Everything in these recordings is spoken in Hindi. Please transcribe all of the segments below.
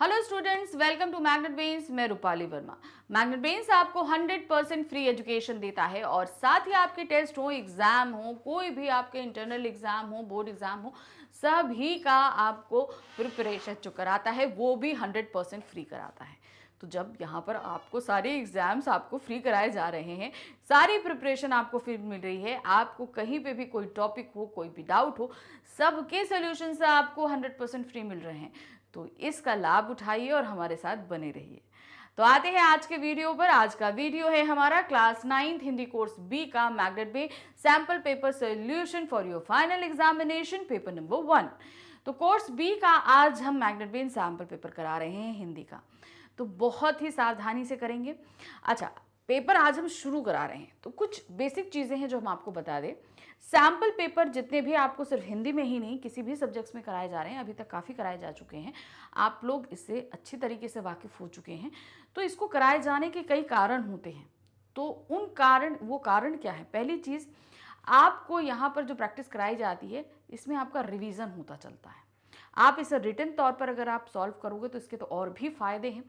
Hello students, welcome to Magnet Brains. मैं रूपाली वर्मा। मैग्नेट ब्रेन्स आपको 100% फ्री एजुकेशन देता है और साथ ही आपके टेस्ट हो, एग्जाम हो, कोई भी आपके इंटरनल एग्जाम हो, बोर्ड एग्जाम हो, सभी का आपको प्रिपरेशन जो कराता है वो भी 100% फ्री कराता है। तो जब यहाँ पर आपको सारे एग्जाम्स आपको फ्री कराए जा रहे हैं, सारी प्रिपरेशन आपको फ्री मिल रही है, आपको कहीं पे भी कोई टॉपिक हो, कोई भी डाउट हो, सबके सोल्यूशन आपको 100% फ्री मिल रहे हैं। तो इसका लाभ उठाइए और हमारे साथ बने रहिए। तो आते हैं आज के वीडियो पर। आज का वीडियो है हमारा class 9th Hindi course B का magnet bay sample paper solution for your final examination paper number 1। तो कोर्स बी का आज हम मैग्नेट बे सैंपल पेपर करा रहे हैं हिंदी का। तो बहुत ही सावधानी से करेंगे। अच्छा, पेपर आज हम शुरू करा रहे हैं तो कुछ बेसिक चीज़ें हैं जो हम आपको बता दें। सैम्पल पेपर जितने भी आपको सिर्फ हिंदी में ही नहीं किसी भी सब्जेक्ट्स में कराए जा रहे हैं, अभी तक काफ़ी कराए जा चुके हैं, आप लोग इससे अच्छी तरीके से वाकिफ़ हो चुके हैं। तो इसको कराए जाने के कई कारण होते हैं। तो वो कारण क्या है? पहली चीज़, आपको यहाँ पर जो प्रैक्टिस कराई जाती है इसमें आपका रिवीजन होता चलता है। आप इसे रिटन तौर पर अगर आप सॉल्व करोगे तो इसके तो और भी फ़ायदे हैं।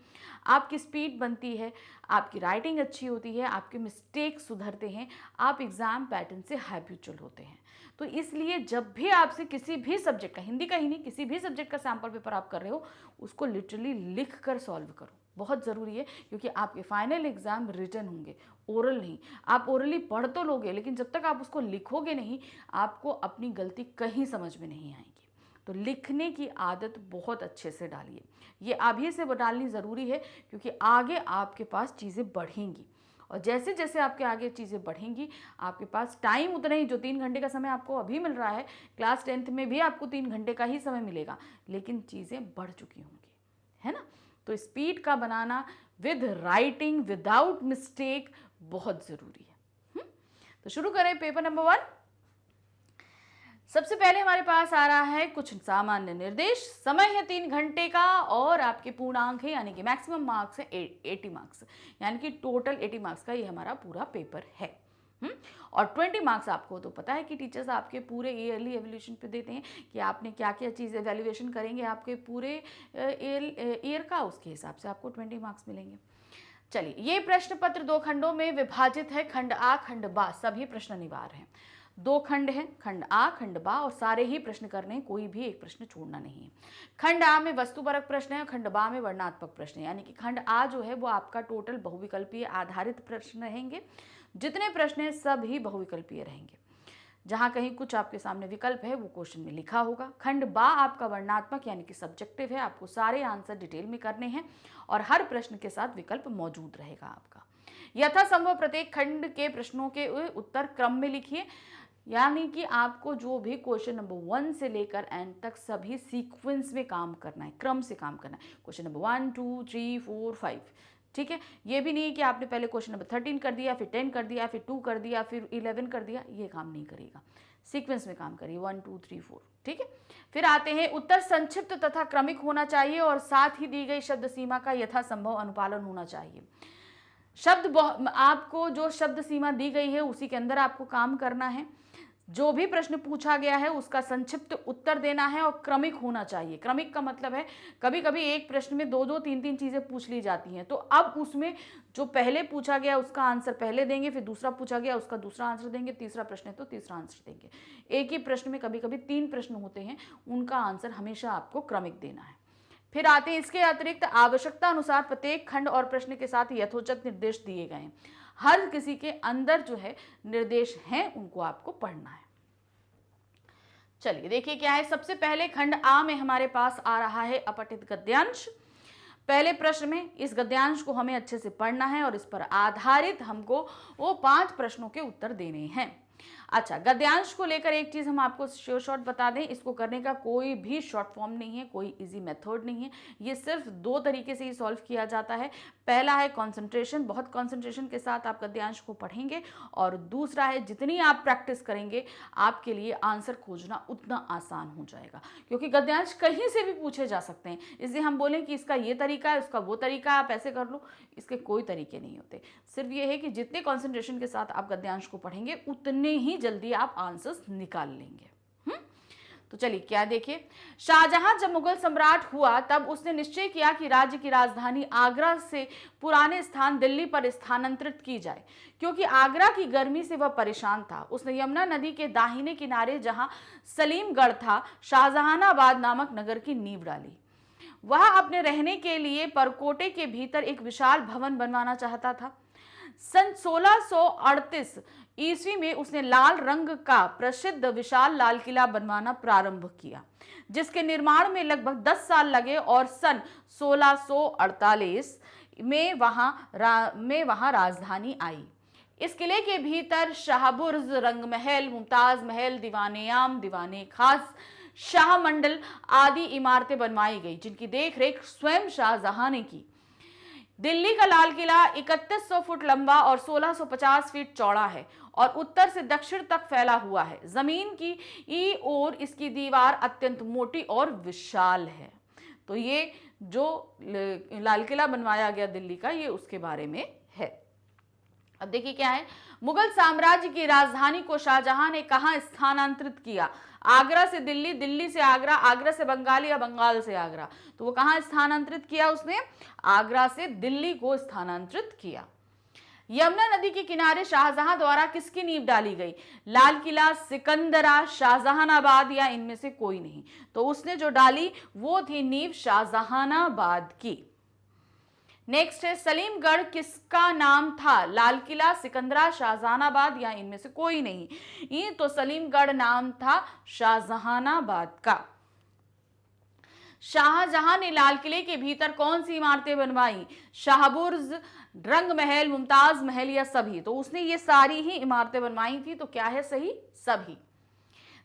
आपकी स्पीड बनती है, आपकी राइटिंग अच्छी होती है, आपके मिस्टेक सुधरते हैं, आप एग्ज़ाम पैटर्न से हैबिचुअल होते हैं। तो इसलिए जब भी आपसे किसी भी सब्जेक्ट का, हिंदी का ही नहीं, किसी भी सब्जेक्ट का सैम्पल पेपर आप कर रहे हो, उसको लिटरली लिख कर सॉल्व करो। बहुत ज़रूरी है, क्योंकि आपके फाइनल एग्ज़ाम रिटन होंगे, ओरल नहीं। आप ओरली पढ़ तो लोगे, लेकिन जब तक आप उसको लिखोगे नहीं, आपको अपनी गलती कहीं समझ में नहीं आएगी। तो लिखने की आदत बहुत अच्छे से डालिए। ये अभी से डालनी ज़रूरी है, क्योंकि आगे आपके पास चीज़ें बढ़ेंगी और जैसे जैसे आपके आगे चीज़ें बढ़ेंगी, आपके पास टाइम उतना ही, जो 3 घंटे का समय आपको अभी मिल रहा है, क्लास 10th में भी आपको 3 घंटे का ही समय मिलेगा, लेकिन चीज़ें बढ़ चुकी होंगी, है ना। तो स्पीड का बनाना विद राइटिंग विदाउट मिस्टेक बहुत ज़रूरी है। तो शुरू करें पेपर नंबर 1। सबसे पहले हमारे पास आ रहा है कुछ सामान्य निर्देश। समय है 3 घंटे का और आपके पूर्णांक है, यानी कि मैक्सिमम मार्क्स है 80 मार्क्स, यानी कि टोटल 80 मार्क्स का ये हमारा पूरा पेपर है। और 20 मार्क्स आपको तो पता है कि टीचर्स आपके पूरे ईयरली एवल्यूशन पे देते हैं कि आपने क्या क्या चीज़ एवेल्युएशन करेंगे आपके पूरे ईयर का, उसके हिसाब से आपको 20 मार्क्स मिलेंगे। चलिए, ये प्रश्न पत्र 2 खंडों में विभाजित है, खंड आ खंड बा, सभी प्रश्न अनिवार्य हैं। 2 खंड हैं, खंड आ खंड बा, और सारे ही प्रश्न करने हैं, कोई भी एक प्रश्न छोड़ना नहीं है। खंड आ में वस्तुपरक प्रश्न है, खंड बा में वर्णनात्मक प्रश्न है, यानी कि खंड आ जो है वो आपका टोटल बहुविकल्पीय आधारित प्रश्न रहेंगे। जितने प्रश्न हैं सब ही बहुविकल्पीय रहेंगे। जहां कहीं कुछ आपके सामने विकल्प है वो क्वेश्चन में लिखा होगा। खंड बा आपका वर्णनात्मक यानी कि सब्जेक्टिव है, आपको सारे आंसर डिटेल में करने हैं और हर प्रश्न के साथ विकल्प मौजूद रहेगा आपका। यथासंभव प्रत्येक खंड के प्रश्नों के उत्तर क्रम में लिखिए, यानी कि आपको जो भी क्वेश्चन नंबर 1 से लेकर एंड तक सभी सीक्वेंस में काम करना है, क्रम से काम करना है। क्वेश्चन नंबर 1 2 3 4 5, ठीक है। ये भी नहीं कि आपने पहले क्वेश्चन नंबर 13 कर दिया, फिर 10 कर दिया, फिर 2 कर दिया, फिर 11 कर दिया, ये काम नहीं करेगा। सीक्वेंस में काम करिए, 1 2 3 4, ठीक है। फिर आते हैं, उत्तर संक्षिप्त तथा क्रमिक होना चाहिए और साथ ही दी गई शब्द सीमा का यथासंभव अनुपालन होना चाहिए। आपको जो शब्द सीमा दी गई है उसी के अंदर आपको काम करना है। जो भी प्रश्न पूछा गया है उसका संक्षिप्त उत्तर देना है और क्रमिक होना चाहिए। क्रमिक का मतलब है, कभी कभी एक प्रश्न में 2 2 3 3 चीजें पूछ ली जाती हैं, तो अब उसमें जो पहले पूछा गया उसका आंसर पहले देंगे, फिर दूसरा पूछा गया उसका दूसरा आंसर देंगे, तीसरा प्रश्न है तो तीसरा आंसर देंगे। एक ही प्रश्न में कभी कभी 3 प्रश्न होते हैं, उनका आंसर हमेशा आपको क्रमिक देना है। फिर आते हैं, इसके अतिरिक्त आवश्यकता अनुसार प्रत्येक खंड और प्रश्न के साथ यथोचित निर्देश दिए गए हैं। हर किसी के अंदर जो है निर्देश हैं, उनको आपको पढ़ना है। चलिए देखिए क्या है। सबसे पहले खंड आ में हमारे पास आ रहा है अपठित गद्यांश। पहले प्रश्न में इस गद्यांश को हमें अच्छे से पढ़ना है और इस पर आधारित हमको वो 5 प्रश्नों के उत्तर देने हैं। अच्छा, गद्यांश को लेकर एक चीज हम आपको शॉर्ट बता दें, इसको करने का कोई भी शॉर्ट फॉर्म नहीं है, कोई इजी मेथड नहीं है। ये सिर्फ 2 तरीके से ही सॉल्व किया जाता है। पहला है कंसंट्रेशन, बहुत कंसंट्रेशन के साथ आप गद्यांश को पढ़ेंगे, और दूसरा है जितनी आप प्रैक्टिस करेंगे आपके लिए आंसर खोजना उतना आसान हो जाएगा, क्योंकि गद्यांश कहीं से भी पूछे जा सकते हैं। इसलिए हम बोलें कि इसका ये तरीका है, उसका वो तरीका है, आप ऐसे कर लो, इसके कोई तरीके नहीं होते। सिर्फ ये है कि जितने कॉन्सेंट्रेशन के साथ आप गद्यांश को पढ़ेंगे उतने ही जल्दी आप आंसर्स निकाल लेंगे। तो चलिए क्या देखिए, शाहजहां जब मुगल सम्राट हुआ तब उसने निश्चय किया कि राज्य की राजधानी आगरा से पुराने स्थान दिल्ली पर स्थानांतरित की जाए, क्योंकि आगरा की गर्मी से वह परेशान था। उसने यमुना नदी के दाहिने किनारे जहां सलीमगढ़ था, शाहजहानाबाद नामक नगर की नींव डाली। वह अपने रहने के लिए परकोटे के भीतर एक विशाल भवन बनवाना चाहता था। सन 1638 ईस्वी में उसने लाल रंग का प्रसिद्ध विशाल लाल किला बनवाना प्रारंभ किया, जिसके निर्माण में लगभग 10 साल लगे और सन 1648 में वहां राजधानी आई। इस किले के भीतर शाहबुर्ज, रंग महल, मुमताज महल, दीवाने आम, दीवाने खास, शाह मंडल आदि इमारतें बनवाई गई, जिनकी देखरेख स्वयं शाहजहां ने की। दिल्ली का लाल किला 3100 फुट लंबा और 1650 फीट चौड़ा है और उत्तर से दक्षिण तक फैला हुआ है। जमीन की ओर इसकी दीवार अत्यंत मोटी और विशाल है। तो ये जो लाल किला बनवाया गया दिल्ली का, ये उसके बारे में है। अब देखिए क्या है, मुगल साम्राज्य की राजधानी को शाहजहां ने कहां स्थानांतरित किया? आगरा से दिल्ली, दिल्ली से आगरा, आगरा से बंगाल या बंगाल से आगरा। तो वो कहां स्थानांतरित किया उसने? आगरा से दिल्ली को स्थानांतरित किया। यमुना नदी के किनारे शाहजहां द्वारा किसकी नींव डाली गई? लाल किला, सिकंदरा, शाहजहानाबाद या इनमें से कोई नहीं। तो उसने जो डाली वो थी नींव शाहजहानाबाद की। नेक्स्ट है, सलीमगढ़ किसका नाम था? लाल किला, सिकंदरा, शाहजहानाबाद या इनमें से कोई नहीं। ये तो सलीमगढ़ नाम था शाहजहानाबाद का। शाहजहां ने लाल किले के भीतर कौन सी इमारतें बनवाई? शाहबुर्ज, रंग महल, मुमताज महल या सभी? तो उसने ये सारी ही इमारतें बनवाई थी। तो क्या है सही? सभी।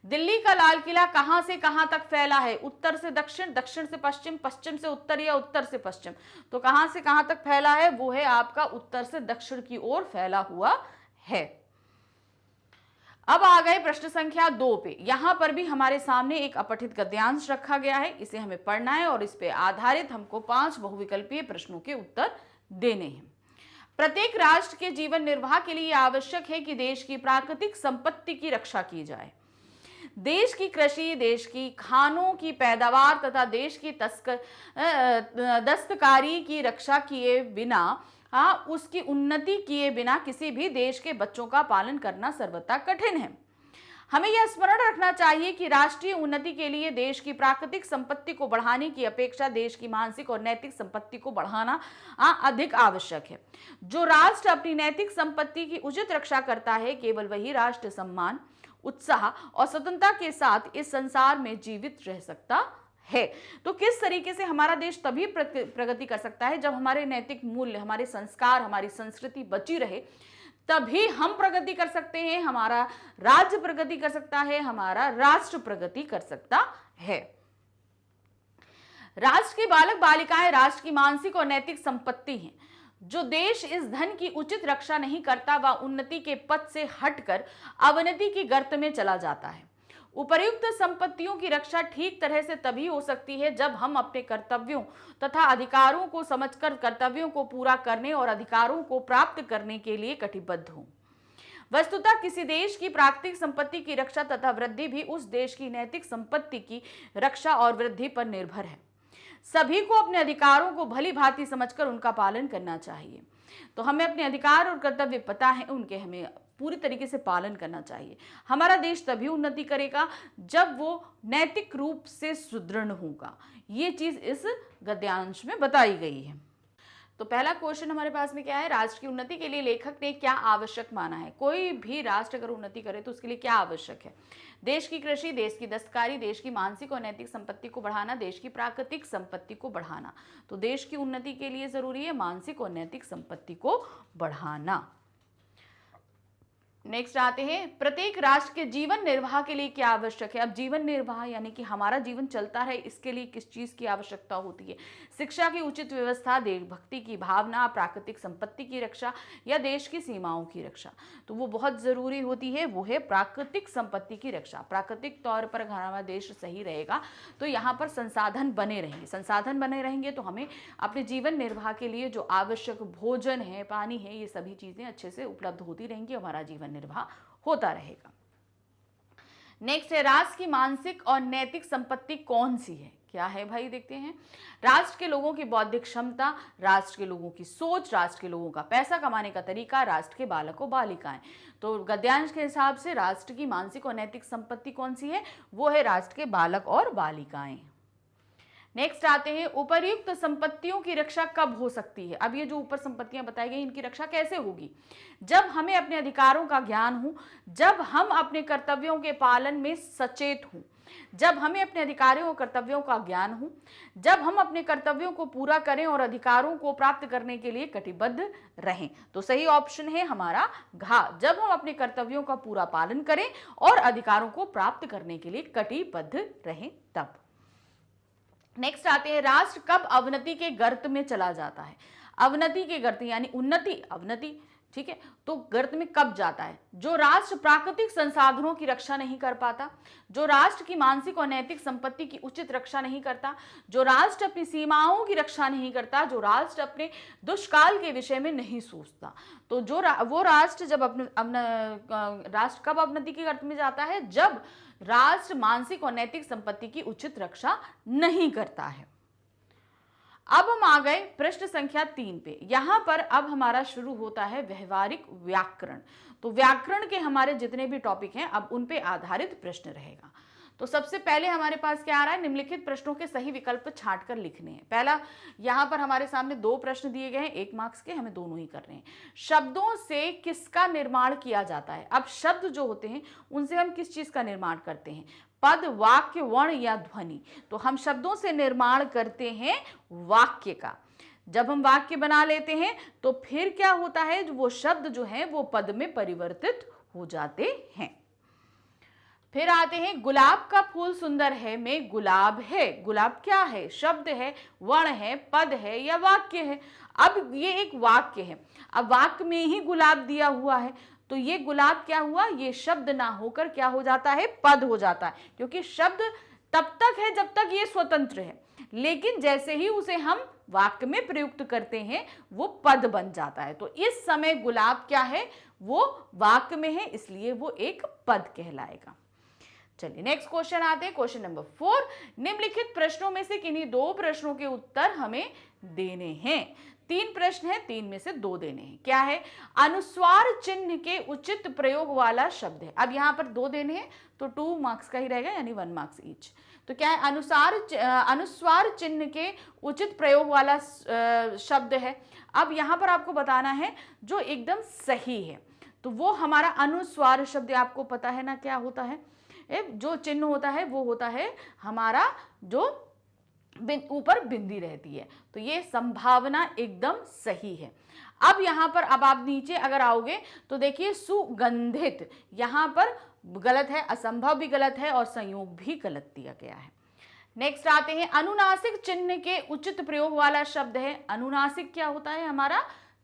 दिल्ली का लाल किला कहां से कहां तक फैला है? उत्तर से दक्षिण, दक्षिण से पश्चिम, पश्चिम से उत्तर या उत्तर से पश्चिम? तो कहां से कहां तक फैला है? वो है आपका उत्तर से दक्षिण की ओर फैला हुआ है। अब आ गए प्रश्न संख्या 2 पे। यहां पर भी हमारे सामने एक अपठित गद्यांश रखा गया है, इसे हमें पढ़ना है और इस पे आधारित हमको 5 बहुविकल्पीय प्रश्नों के उत्तर देने हैं। प्रत्येक राष्ट्र के जीवन निर्वाह के लिए आवश्यक है कि देश की प्राकृतिक संपत्ति की रक्षा की जाए। देश की कृषि, देश की खानों की पैदावार तथा देश की दस्तकारी की रक्षा किए बिना, उसकी उन्नति किए बिना किसी भी देश के बच्चों का पालन करना सर्वथा कठिन है। हमें यह स्मरण रखना चाहिए कि राष्ट्रीय उन्नति के लिए देश की प्राकृतिक संपत्ति को बढ़ाने की अपेक्षा देश की मानसिक और नैतिक संपत्ति को बढ़ाना अधिक आवश्यक है। जो राष्ट्र अपनी नैतिक संपत्ति की उचित रक्षा करता है, केवल वही राष्ट्र सम्मान, उत्साह और स्वतंत्रता के साथ इस संसार में जीवित रह सकता है। तो किस तरीके से हमारा देश तभी प्रगति कर सकता है जब हमारे नैतिक मूल्य, हमारे संस्कार, हमारी संस्कृति बची रहे, तभी हम प्रगति कर सकते हैं, हमारा राज्य प्रगति कर सकता है, हमारा राष्ट्र प्रगति कर सकता है। राष्ट्र की बालक बालिकाएं राष्ट्र की मानसिक और नैतिक संपत्ति हैं। जो देश इस धन की उचित रक्षा नहीं करता वह उन्नति के पथ से हटकर अवनति की गर्त में चला जाता है। उपर्युक्त संपत्तियों की रक्षा ठीक तरह से तभी हो सकती है जब हम अपने कर्तव्यों तथा अधिकारों को समझकर कर्तव्यों को पूरा करने और अधिकारों को प्राप्त करने के लिए कटिबद्ध हों। वस्तुतः किसी देश की प्राकृतिक संपत्ति की रक्षा तथा वृद्धि भी उस देश की नैतिक संपत्ति की रक्षा और वृद्धि पर निर्भर है। सभी को अपने अधिकारों को भली भांति समझकर उनका पालन करना चाहिए। तो हमें अपने अधिकार और कर्तव्य पता है, उनके हमें पूरी तरीके से पालन करना चाहिए। हमारा देश तभी उन्नति करेगा जब वो नैतिक रूप से सुदृढ़ होगा। ये चीज इस गद्यांश में बताई गई है। तो पहला क्वेश्चन हमारे पास में क्या है? राष्ट्र की उन्नति के लिए लेखक ने क्या आवश्यक माना है? कोई भी राष्ट्र अगर उन्नति करे तो उसके लिए क्या आवश्यक है? देश की कृषि, देश की दस्तकारी, देश की मानसिक और नैतिक संपत्ति को बढ़ाना, देश की प्राकृतिक संपत्ति को बढ़ाना। तो देश की उन्नति के लिए जरूरी है मानसिक और नैतिक संपत्ति को बढ़ाना। नेक्स्ट आते हैं, प्रत्येक राष्ट्र के जीवन निर्वाह के लिए क्या आवश्यक है? अब जीवन निर्वाह यानी कि हमारा जीवन चलता है, इसके लिए किस चीज की आवश्यकता होती है? शिक्षा की उचित व्यवस्था, देशभक्ति की भावना, प्राकृतिक संपत्ति की रक्षा या देश की सीमाओं की रक्षा। तो वो बहुत जरूरी होती है, वो है प्राकृतिक संपत्ति की रक्षा। प्राकृतिक तौर पर अगर हमारा देश सही रहेगा तो यहाँ पर संसाधन बने रहेंगे। संसाधन बने रहेंगे तो हमें अपने जीवन निर्वाह के लिए जो आवश्यक भोजन है, पानी है, ये सभी चीजें अच्छे से उपलब्ध होती रहेंगी, हमारा जीवन निर्वाह होता रहेगा। नेक्स्ट है राष्ट्र की मानसिक और नैतिक संपत्ति कौन सी है? क्या है भाई, देखते हैं। राष्ट्र के लोगों की बौद्धिक क्षमता, राष्ट्र के लोगों की सोच, राष्ट्र के लोगों का पैसा कमाने का तरीका, राष्ट्र के बालक और बालिकाएं। तो गद्यांश के हिसाब से राष्ट्र की मानसिक और नैतिक संपत्ति कौन सी है? वो है राष्ट्र के बालक और बालिकाएं। नेक्स्ट आते हैं, उपर्युक्त संपत्तियों की रक्षा कब हो सकती है? अब ये जो ऊपर संपत्तियां बताई गई, इनकी रक्षा कैसे होगी? जब हमें अपने अधिकारों का ज्ञान हो, जब हम अपने कर्तव्यों के पालन में सचेत हों, जब हमें अपने अधिकारों और कर्तव्यों का ज्ञान हो, जब हम अपने कर्तव्यों को पूरा करें और अधिकारों को प्राप्त करने के लिए कटिबद्ध रहें। तो सही ऑप्शन है हमारा घ, जब हम अपने कर्तव्यों का पूरा पालन करें और अधिकारों को प्राप्त करने के लिए कटिबद्ध रहें तब। नेक्स्ट आते हैं, राष्ट्र कब अवनति के गर्त में चला जाता है? अवनति के गर्त यानी उन्नति अवनति, ठीक है, तो गर्त में कब जाता है? जो राष्ट्र प्राकृतिक संसाधनों की रक्षा नहीं कर पाता, जो राष्ट्र की मानसिक और नैतिक संपत्ति की उचित रक्षा नहीं करता, जो राष्ट्र अपनी सीमाओं की रक्षा नहीं करता, जो राष्ट्र अपने दुष्काल के विषय में नहीं सोचता। तो वो राष्ट्र जब राष्ट्र कब अवनति के गर्त में जाता है? जब राष्ट्र मानसिक और नैतिक संपत्ति की उचित रक्षा नहीं करता है। अब हम आ गए प्रश्न संख्या 3 पे। यहां पर अब हमारा शुरू होता है व्यवहारिक व्याकरण। तो व्याकरण के हमारे जितने भी टॉपिक हैं अब उन पे आधारित प्रश्न रहेगा। तो सबसे पहले हमारे पास क्या आ रहा है? निम्नलिखित प्रश्नों के सही विकल्प छांट कर लिखने हैं। पहला, यहां पर हमारे सामने 2 प्रश्न दिए गए हैं, 1 मार्क्स के, हमें दोनों ही करने हैं। शब्दों से किसका निर्माण किया जाता है? अब शब्द जो होते हैं उनसे हम किस चीज का निर्माण करते हैं? पद, वाक्य, वर्ण या ध्वनि? तो हम शब्दों से निर्माण करते हैं वाक्य का। जब हम वाक्य बना लेते हैं तो फिर क्या होता है? वो शब्द जो है वो पद में परिवर्तित हो जाते हैं। फिर आते हैं, गुलाब का फूल सुंदर है में गुलाब है। गुलाब क्या है? शब्द है, वर्ण है, पद है या वाक्य है? अब ये एक वाक्य है, अब वाक्य में ही गुलाब दिया हुआ है, तो ये गुलाब क्या हुआ? ये शब्द ना होकर क्या हो जाता है? पद हो जाता है, क्योंकि शब्द तब तक है जब तक ये स्वतंत्र है, लेकिन जैसे ही उसे हम वाक्य में प्रयुक्त करते हैं वो पद बन जाता है। तो इस समय गुलाब क्या है? वो वाक्य में है, इसलिए वो एक पद कहलाएगा। चलिए नेक्स्ट क्वेश्चन आते हैं, क्वेश्चन नंबर 4। निम्नलिखित प्रश्नों में से किन्हीं 2 प्रश्नों के उत्तर हमें देने हैं। 3 प्रश्न है, 3 में से 2 देने हैं। क्या है? अनुस्वार चिन्ह के उचित प्रयोग वाला शब्द है। अब यहां पर 2 देने हैं तो 2 मार्क्स का ही रहेगा, यानी 1 मार्क्स ईच। तो क्या है? अनुस्वार चिन्ह के उचित प्रयोग वाला शब्द है। अब यहां पर आपको बताना है जो एकदम सही है, तो वो हमारा अनुस्वार शब्द आपको पता है ना क्या होता है? जो चिन्ह होता है वो होता है हमारा जो ऊपर बिंदी रहती है, तो ये संभावना एकदम सही है। अब यहां पर अब आप नीचे अगर आओगे तो देखिए सुगंधित, यहां पर गलत है, असंभव भी गलत है और संयोग भी गलत दिया गया है। नेक्स्ट आते हैं, अनुनासिक चिन्ह के उचित प्रयोग वाला शब्द है। अनुनासिक क्या होता है? हमारा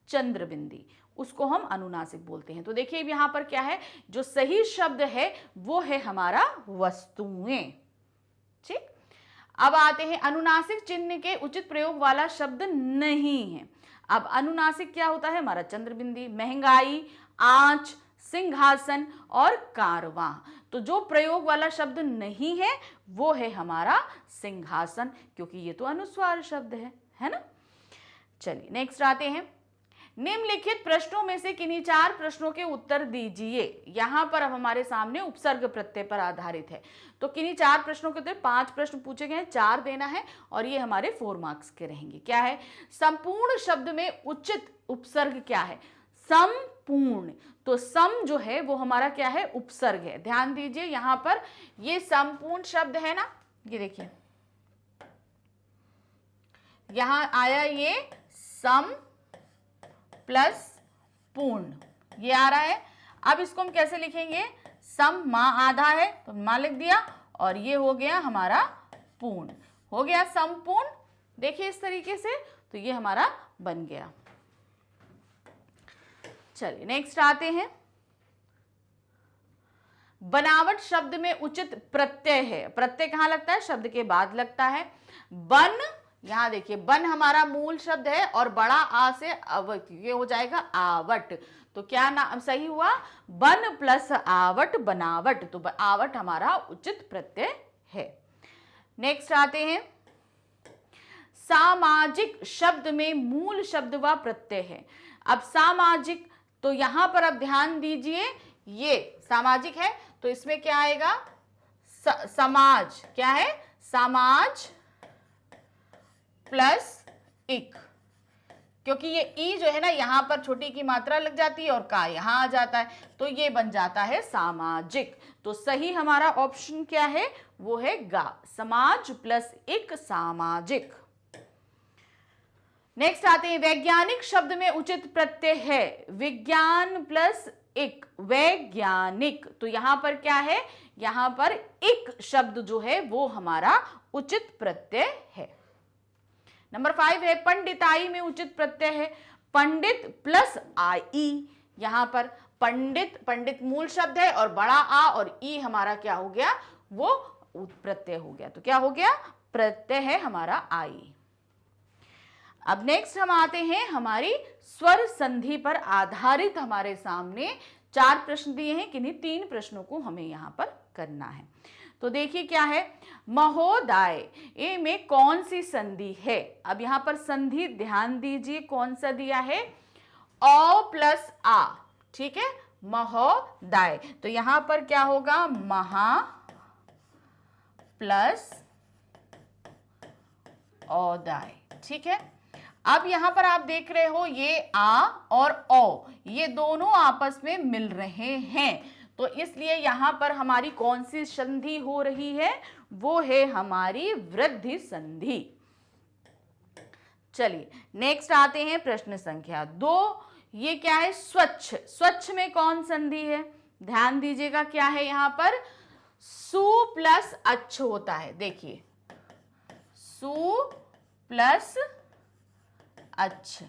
चंद्रबिंदी, उसको हम अनुनासिक बोलते हैं। तो देखिए यहां पर क्या है? जो सही शब्द है वो है हमारा वस्तुएं। ठीक, अब आते हैं, अनुनासिक चिन्ह के उचित प्रयोग वाला शब्द नहीं है। अब अनुनासिक क्या होता है? हमारा चंद्रबिंदी, महंगाई, आंच, सिंहासन और कारवां। तो जो प्रयोग वाला शब्द नहीं है वो है हमारा सिंहासन, क्योंकि ये तो अनुस्वार शब्द है ना। चलिए नेक्स्ट आते हैं, निम्नलिखित प्रश्नों में से किन्हीं 4 प्रश्नों के उत्तर दीजिए। यहां पर अब हमारे सामने उपसर्ग प्रत्यय पर आधारित है, तो किन्हीं 4 प्रश्नों के उत्तर, 5 प्रश्न पूछे गए हैं, 4 देना है और ये हमारे 4 मार्क्स के रहेंगे। क्या है? संपूर्ण शब्द में उचित उपसर्ग क्या है? संपूर्ण, तो सम जो है वो हमारा क्या है? उपसर्ग है। ध्यान दीजिए यहां पर ये संपूर्ण शब्द है ना, ये देखिए यहां आया ये सम प्लस पूर्ण, ये आ रहा है। अब इसको हम कैसे लिखेंगे? सम मां आधा है तो मां लिख दिया, और ये हो गया हमारा पूर्ण, हो गया संपूर्ण। देखिए इस तरीके से, तो ये हमारा बन गया। चलिए नेक्स्ट आते हैं, बनावट शब्द में उचित प्रत्यय है। प्रत्यय कहां लगता है? शब्द के बाद लगता है। बन यहाँ देखिए बन हमारा मूल शब्द है और बड़ा आ से अवट, ये हो जाएगा आवट। तो क्या नाम सही हुआ? बन प्लस आवट बनावट। तो आवट हमारा उचित प्रत्यय है। नेक्स्ट आते हैं, सामाजिक शब्द में मूल शब्द व प्रत्यय है। अब सामाजिक, तो यहां पर अब ध्यान दीजिए, ये सामाजिक है तो इसमें क्या आएगा? समाज। क्या है? समाज प्लस इक, क्योंकि ये ई जो है ना यहां पर छोटी की मात्रा लग जाती है और का यहां आ जाता है, तो ये बन जाता है सामाजिक। तो सही हमारा ऑप्शन क्या है? वो है गा, समाज प्लस इक सामाजिक। नेक्स्ट आते हैं, वैज्ञानिक शब्द में उचित प्रत्यय है विज्ञान प्लस इक, वैज्ञानिक। तो यहां पर क्या है? यहां पर इक शब्द जो है वो हमारा उचित प्रत्यय है। नंबर 5 है, पंडिताई में उचित प्रत्यय है पंडित प्लस आई। यहां पर पंडित, पंडित मूल शब्द है और बड़ा आ और ई हमारा क्या हो गया? वो प्रत्यय हो गया। तो क्या हो गया? प्रत्यय है हमारा आई। अब नेक्स्ट हम आते हैं, हमारी स्वर संधि पर आधारित हमारे सामने 4 प्रश्न दिए हैं, किन्हीं 3 प्रश्नों को हमें यहां पर करना है। तो देखिए क्या है, महोदय ए में कौन सी संधि है? अब यहां पर संधि ध्यान दीजिए कौन सा दिया है? औ प्लस आ, ठीक है, महोदय। तो यहां पर क्या होगा? महा प्लस औदय, ठीक है। अब यहां पर आप देख रहे हो ये आ और ओ ये दोनों आपस में मिल रहे हैं, तो इसलिए यहां पर हमारी कौन सी संधि हो रही है? वो है हमारी वृद्धि संधि। चलिए नेक्स्ट आते हैं प्रश्न संख्या 2। ये क्या है? स्वच्छ। स्वच्छ में कौन संधि है? ध्यान दीजिएगा क्या है यहां पर? सु प्लस अच्छ होता है। देखिए सु प्लस अच्छ,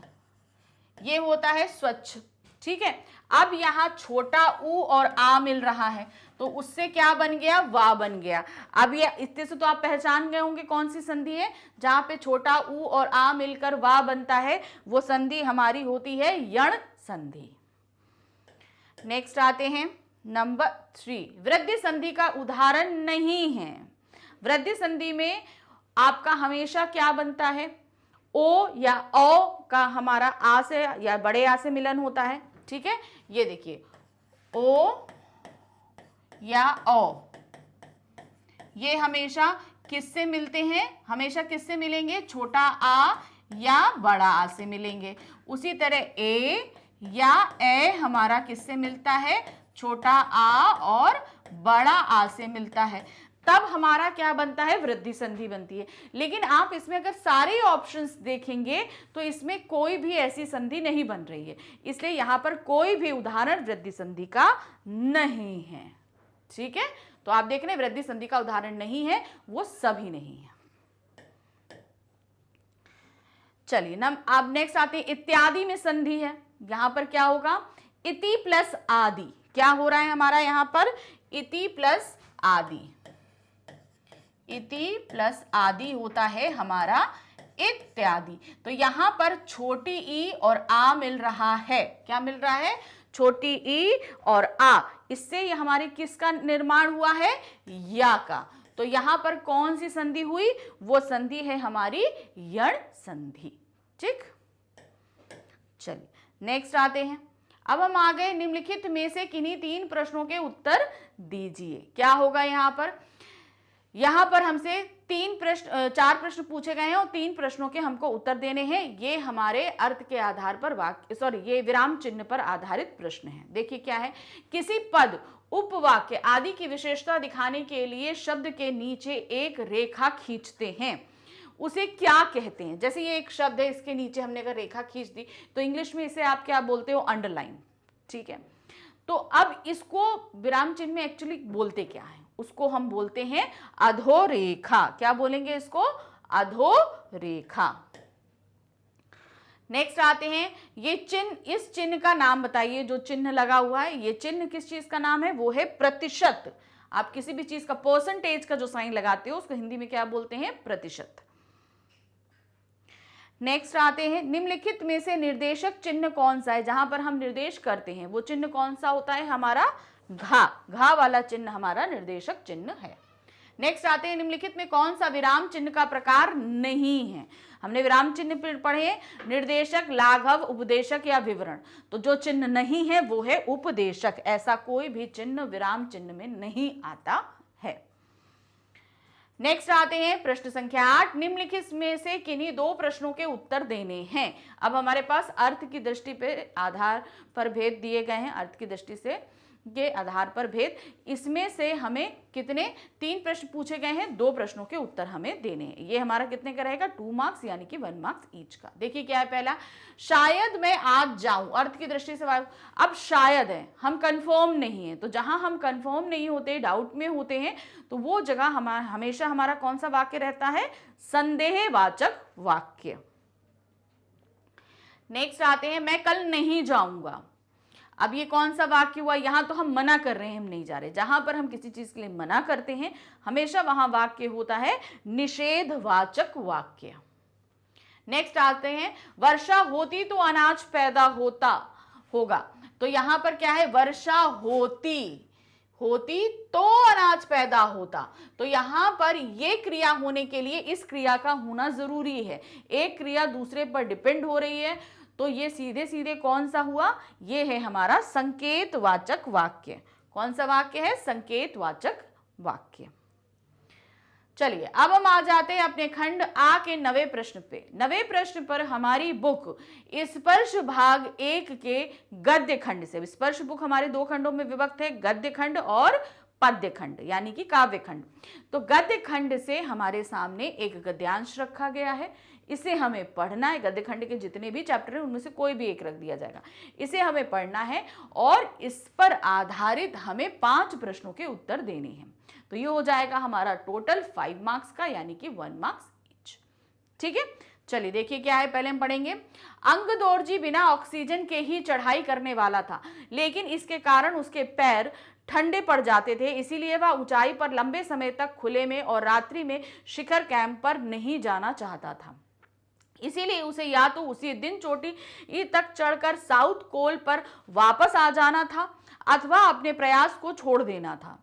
ये होता है स्वच्छ, ठीक है। अब यहां छोटा ऊ और आ मिल रहा है तो उससे क्या बन गया? वा बन गया। अब ये इतने से तो आप पहचान गए होंगे कौन सी संधि है। जहां पे छोटा ऊ और आ मिलकर वा बनता है वो संधि हमारी होती है यण संधि। नेक्स्ट आते हैं नंबर 3, वृद्धि संधि का उदाहरण नहीं है। वृद्धि संधि में आपका हमेशा क्या बनता है? ओ या औ का हमारा आ से या बड़े आ से मिलन होता है, ठीक है। ये देखिए ओ या ओ ये हमेशा किससे मिलते हैं? हमेशा किससे मिलेंगे? छोटा आ या बड़ा आ से मिलेंगे। उसी तरह ए या ए हमारा किससे मिलता है? छोटा आ और बड़ा आ से मिलता है, तब हमारा क्या बनता है? वृद्धि संधि बनती है। लेकिन आप इसमें अगर सारे ऑप्शंस देखेंगे तो इसमें कोई भी ऐसी संधि नहीं बन रही है, इसलिए यहां पर कोई भी उदाहरण वृद्धि संधि का नहीं है, ठीक है। तो आप देख रहे हैं वृद्धि संधि का उदाहरण नहीं है, वो सभी नहीं है। चलिए अब नेक्स्ट आते हैं, इत्यादि में संधि है। यहां पर क्या होगा? इति प्लस आदि। क्या हो रहा है हमारा यहां पर? इति प्लस आदि। इति प्लस आदि होता है हमारा इत्यादि। तो यहां पर छोटी ई और आ मिल रहा है। क्या मिल रहा है? छोटी ई और आ। इससे ये हमारे किसका निर्माण हुआ है? या का। तो यहां पर कौन सी संधि हुई? वो संधि है हमारी यण संधि, ठीक। चलिए नेक्स्ट आते हैं। अब हम आ गए, निम्नलिखित में से किन्हीं 3 प्रश्नों के उत्तर दीजिए। क्या होगा यहां पर? यहां पर हमसे 4 प्रश्न पूछे गए हैं और 3 प्रश्नों के हमको उत्तर देने हैं। ये हमारे अर्थ के आधार पर ये विराम चिन्ह पर आधारित प्रश्न है। देखिए क्या है, किसी पद, उपवाक्य आदि की विशेषता दिखाने के लिए शब्द के नीचे एक रेखा खींचते हैं, उसे क्या कहते हैं? जैसे ये एक शब्द है, इसके नीचे हमने अगर रेखा खींच दी तो इंग्लिश में इसे आप क्या बोलते हो? अंडरलाइन, ठीक है। तो अब इसको विराम चिन्ह में एक्चुअली बोलते क्या है? उसको हम बोलते हैं अधोरेखा। क्या बोलेंगे इसको? अधोरेखा। नेक्स्ट आते हैं, ये चिन्ह, इस चिन्ह का नाम बताइए। जो चिन्ह लगा हुआ है ये चिन्ह किस चीज का नाम है? वो है प्रतिशत। आप किसी भी चीज का परसेंटेज का जो साइन लगाते हो उसको हिंदी में क्या बोलते हैं? प्रतिशत। नेक्स्ट आते हैं, निम्नलिखित में से निर्देशक चिन्ह कौन सा है, जहां पर हम निर्देश करते हैं वो चिन्ह कौन सा होता है, हमारा घा वाला चिन्ह हमारा निर्देशक चिन्ह है। नेक्स्ट आते हैं, निम्नलिखित में कौन सा विराम चिन्ह का प्रकार नहीं है। हमने विराम चिन्ह पढ़े, निर्देशक, लाघव, उपदेशक या विवरण। तो जो चिन्ह नहीं है वो है उपदेशक। ऐसा कोई भी चिन्ह विराम चिन्ह में नहीं आता है। नेक्स्ट आते हैं प्रश्न संख्या 8, निम्नलिखित में से किन्हीं दो प्रश्नों के उत्तर देने हैं। अब हमारे पास अर्थ की दृष्टि पे आधार पर भेद दिए गए हैं, अर्थ की दृष्टि से के आधार पर भेद। इसमें से हमें कितने 3 प्रश्न पूछे गए हैं, 2 प्रश्नों के उत्तर हमें देने हैं। ये हमारा कितने का रहेगा, 2 मार्क्स यानी कि 1 मार्क्स ईच का। देखिए क्या है पहला, शायद मैं आज जाऊं, अर्थ की दृष्टि से। अब शायद है, हम कंफर्म नहीं है, तो जहां हम कंफर्म नहीं होते, डाउट में होते हैं, तो वो जगह हमेशा हमारा कौन सा वाक्य रहता है, संदेहवाचक वाक्य। नेक्स्ट आते हैं, मैं कल नहीं जाऊंगा। अब ये कौन सा वाक्य हुआ, यहां तो हम मना कर रहे हैं, हम नहीं जा रहे। जहां पर हम किसी चीज के लिए मना करते हैं हमेशा वहां वाक्य होता है निषेधवाचक वाक्य। नेक्स्ट आते हैं, वर्षा होती तो अनाज पैदा होगा। तो यहां पर क्या है, वर्षा होती तो अनाज पैदा होता। तो यहां पर ये क्रिया होने के लिए इस क्रिया का होना जरूरी है। एक क्रिया दूसरे पर डिपेंड हो रही है, तो ये सीधे सीधे कौन सा हुआ, ये है हमारा संकेतवाचक वाक्य। कौन सा वाक्य है, संकेतवाचक वाक्य। चलिए अब हम आ जाते हैं अपने खंड आ के 9वें प्रश्न पे। 9वें प्रश्न पर हमारी बुक स्पर्श भाग 1 के गद्य खंड से, स्पर्श बुक हमारे 2 खंडों में विभक्त है, गद्य खंड और पद्य खंड यानी कि काव्य खंड। तो गद्य खंड से हमारे सामने एक गद्यांश रखा गया है, इसे हमें पढ़ना है। गद्य खंड के जितने भी चैप्टर हैं उनमें से कोई भी एक रख दिया जाएगा, इसे हमें पढ़ना है और इस पर आधारित हमें 5 प्रश्नों के उत्तर देने हैं। तो ये हो जाएगा हमारा टोटल 5 मार्क्स का यानी कि 1 मार्क्स ईच। ठीक है, चलिए देखिए क्या है, पहले हम पढ़ेंगे। अंगदोर्जी बिना ऑक्सीजन के ही चढ़ाई करने वाला था, लेकिन इसके कारण उसके पैर ठंडे पड़ जाते थे, इसीलिए वह ऊंचाई पर लंबे समय तक खुले में और रात्रि में शिखर कैंप पर नहीं जाना चाहता था। इसीलिए उसे या तो उसी दिन चोटी तक चढ़कर साउथ कोल पर वापस आ जाना था अथवा अपने प्रयास को छोड़ देना था।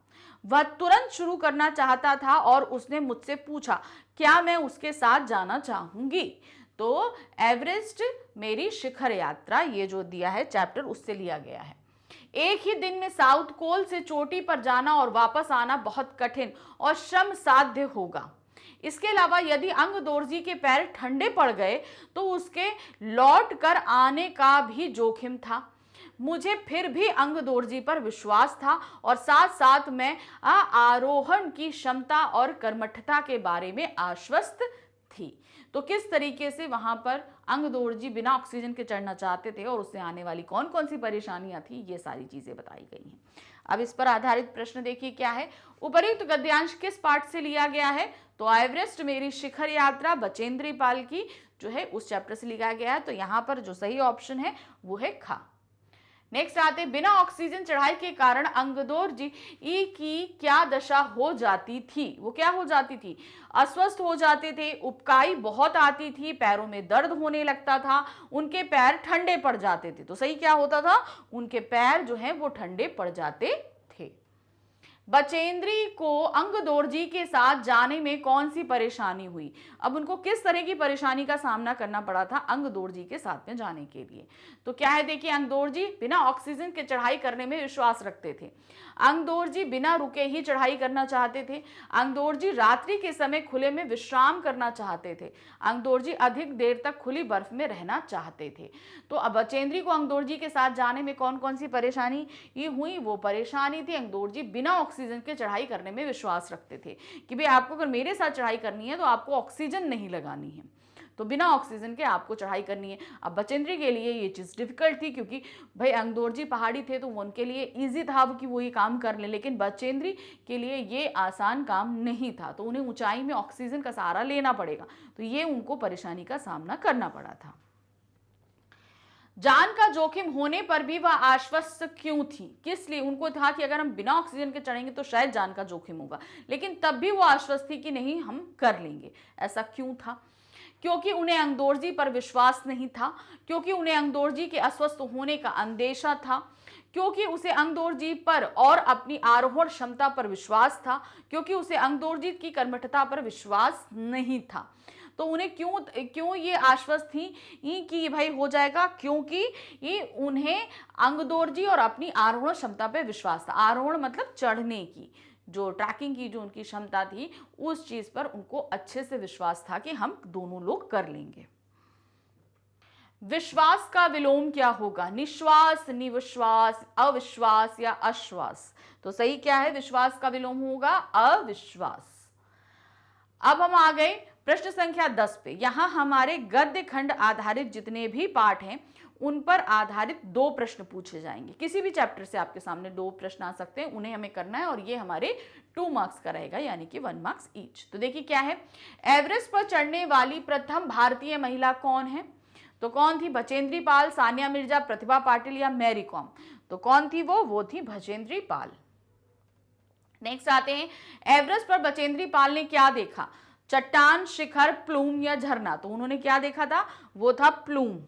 वह तुरंत शुरू करना चाहता था और उसने मुझसे पूछा क्या मैं उसके साथ जाना चाहूंगी। तो एवरेस्ट मेरी शिखर यात्रा, ये जो दिया है चैप्टर उससे लिया गया है। एक ही दिन में साउथ कोल से चोटी पर जाना और वापस आना बहुत कठिन और श्रम साध्य होगा। इसके अलावा यदि अंगदोर्जी के पैर ठंडे पड़ गए तो उसके लौट कर आने का भी जोखिम था। मुझे फिर भी अंगदोर्जी पर विश्वास था और साथ साथ मैं आरोहण की क्षमता और कर्मठता के बारे में आश्वस्त थी। तो किस तरीके से वहां पर अंगदोर्जी बिना ऑक्सीजन के चढ़ना चाहते थे और उससे आने वाली कौन कौन सी परेशानियां थी, ये सारी चीजें बताई गई हैं। अब इस पर आधारित प्रश्न देखिए क्या है। उपर्युक्त गद्यांश किस पाठ से लिया गया है, तो एवरेस्ट मेरी शिखर यात्रा बचेंद्री पाल की जो है उस चैप्टर से लिया गया है। तो यहाँ पर जो सही ऑप्शन है वो है खा। नेक्स्ट आते, बिना ऑक्सीजन चढ़ाई के कारण अंगदोर्जी की क्या दशा हो जाती थी, वो क्या हो जाती थी, अस्वस्थ हो जाते थे, उबकाई बहुत आती थी, पैरों में दर्द होने लगता था, उनके पैर ठंडे पड़ जाते थे। तो सही क्या होता था, उनके पैर जो हैं वो ठंडे पड़ जाते थे। बचेंद्री को अंगदोर्जी के साथ जाने में कौन सी परेशानी हुई। अब उनको किस तरह की परेशानी का सामना करना पड़ा था अंगदोर्जी के साथ में जाने के लिए। तो क्या है देखिए, अंगदोर्जी बिना ऑक्सीजन के चढ़ाई करने में विश्वास रखते थे। अंगदोर्जी बिना रुके ही चढ़ाई करना चाहते थे। अंगदोर्जी रात्रि के समय खुले में विश्राम करना चाहते थे। अंगदोर्जी अधिक देर तक खुली बर्फ में रहना चाहते थे। तो अब बचेंद्री को अंगदोर्जी के साथ जाने में कौन कौन सी परेशानी ये हुई, वो परेशानी थी अंगदोर्जी बिना ऑक्सीजन के चढ़ाई करने में विश्वास रखते थे कि भाई आपको अगर मेरे साथ चढ़ाई करनी है तो आपको ऑक्सीजन नहीं लगानी है, तो बिना ऑक्सीजन के आपको चढ़ाई करनी है। अब बचेंद्री के लिए ये चीज़ डिफिकल्ट थी क्योंकि भाई अंगदोर्जी पहाड़ी थे तो उनके लिए इजी था कि वो ये काम कर ले, लेकिन बचेंद्री के लिए ये आसान काम नहीं था। तो उन्हें ऊंचाई में ऑक्सीजन का सहारा लेना पड़ेगा, तो ये उनको परेशानी का सामना करना पड़ा था। जान का जोखिम होने पर भी वह आश्वस्त क्यों थी, किस लिए, उनको था कि अगर हम बिना ऑक्सीजन के चढ़ेंगे तो शायद जान का जोखिम होगा, लेकिन तब भी वो आश्वस्त थी कि नहीं हम कर लेंगे। ऐसा क्यों था, क्योंकि उन्हें अंगदोर्जी पर विश्वास नहीं था, क्योंकि उन्हें अंगदोर्जी के अस्वस्थ होने का अंदेशा था, क्योंकि उसे अंगदोर्जी पर और अपनी आरोहण क्षमता पर विश्वास था, क्योंकि उसे अंगदोर्जी की कर्मठता पर विश्वास नहीं था। तो उन्हें क्यों ये आश्वस्त थी कि भाई हो जाएगा, क्योंकि ये उन्हें अंगदोर्जी और अपनी आरोहण क्षमता पे विश्वास था। आरोहण मतलब चढ़ने की, जो ट्रैकिंग की जो उनकी क्षमता थी, उस चीज पर उनको अच्छे से विश्वास था कि हम दोनों लोग कर लेंगे। विश्वास का विलोम क्या होगा? निश्वास, निविश्वास, अविश्वास या अश्वास? तो सही क्या है? विश्वास का विलोम होगा अविश्वास। अब हम आ गए प्रश्न संख्या 10 पे। यहां हमारे गद्य खंड आधारित जितने भी पाठ हैं उन पर आधारित 2 प्रश्न पूछे जाएंगे। किसी भी चैप्टर से आपके सामने 2 प्रश्न आ सकते हैं, उन्हें हमें करना है और ये हमारे 2 मार्क्स का रहेगा, यानी कि 1 मार्क्स ईच। तो देखिए क्या है, एवरेस्ट पर चढ़ने वाली प्रथम भारतीय महिला कौन है? तो कौन थी? बचेंद्री पाल, सानिया मिर्जा, प्रतिभा पाटिल या मैरी कॉम? तो कौन थी वो थी बचेंद्री पाल। नेक्स्ट आते हैं, एवरेस्ट पर बचेंद्री पाल ने क्या देखा? चट्टान, शिखर, प्लूम या झरना? तो उन्होंने क्या देखा था? वो था प्लूम।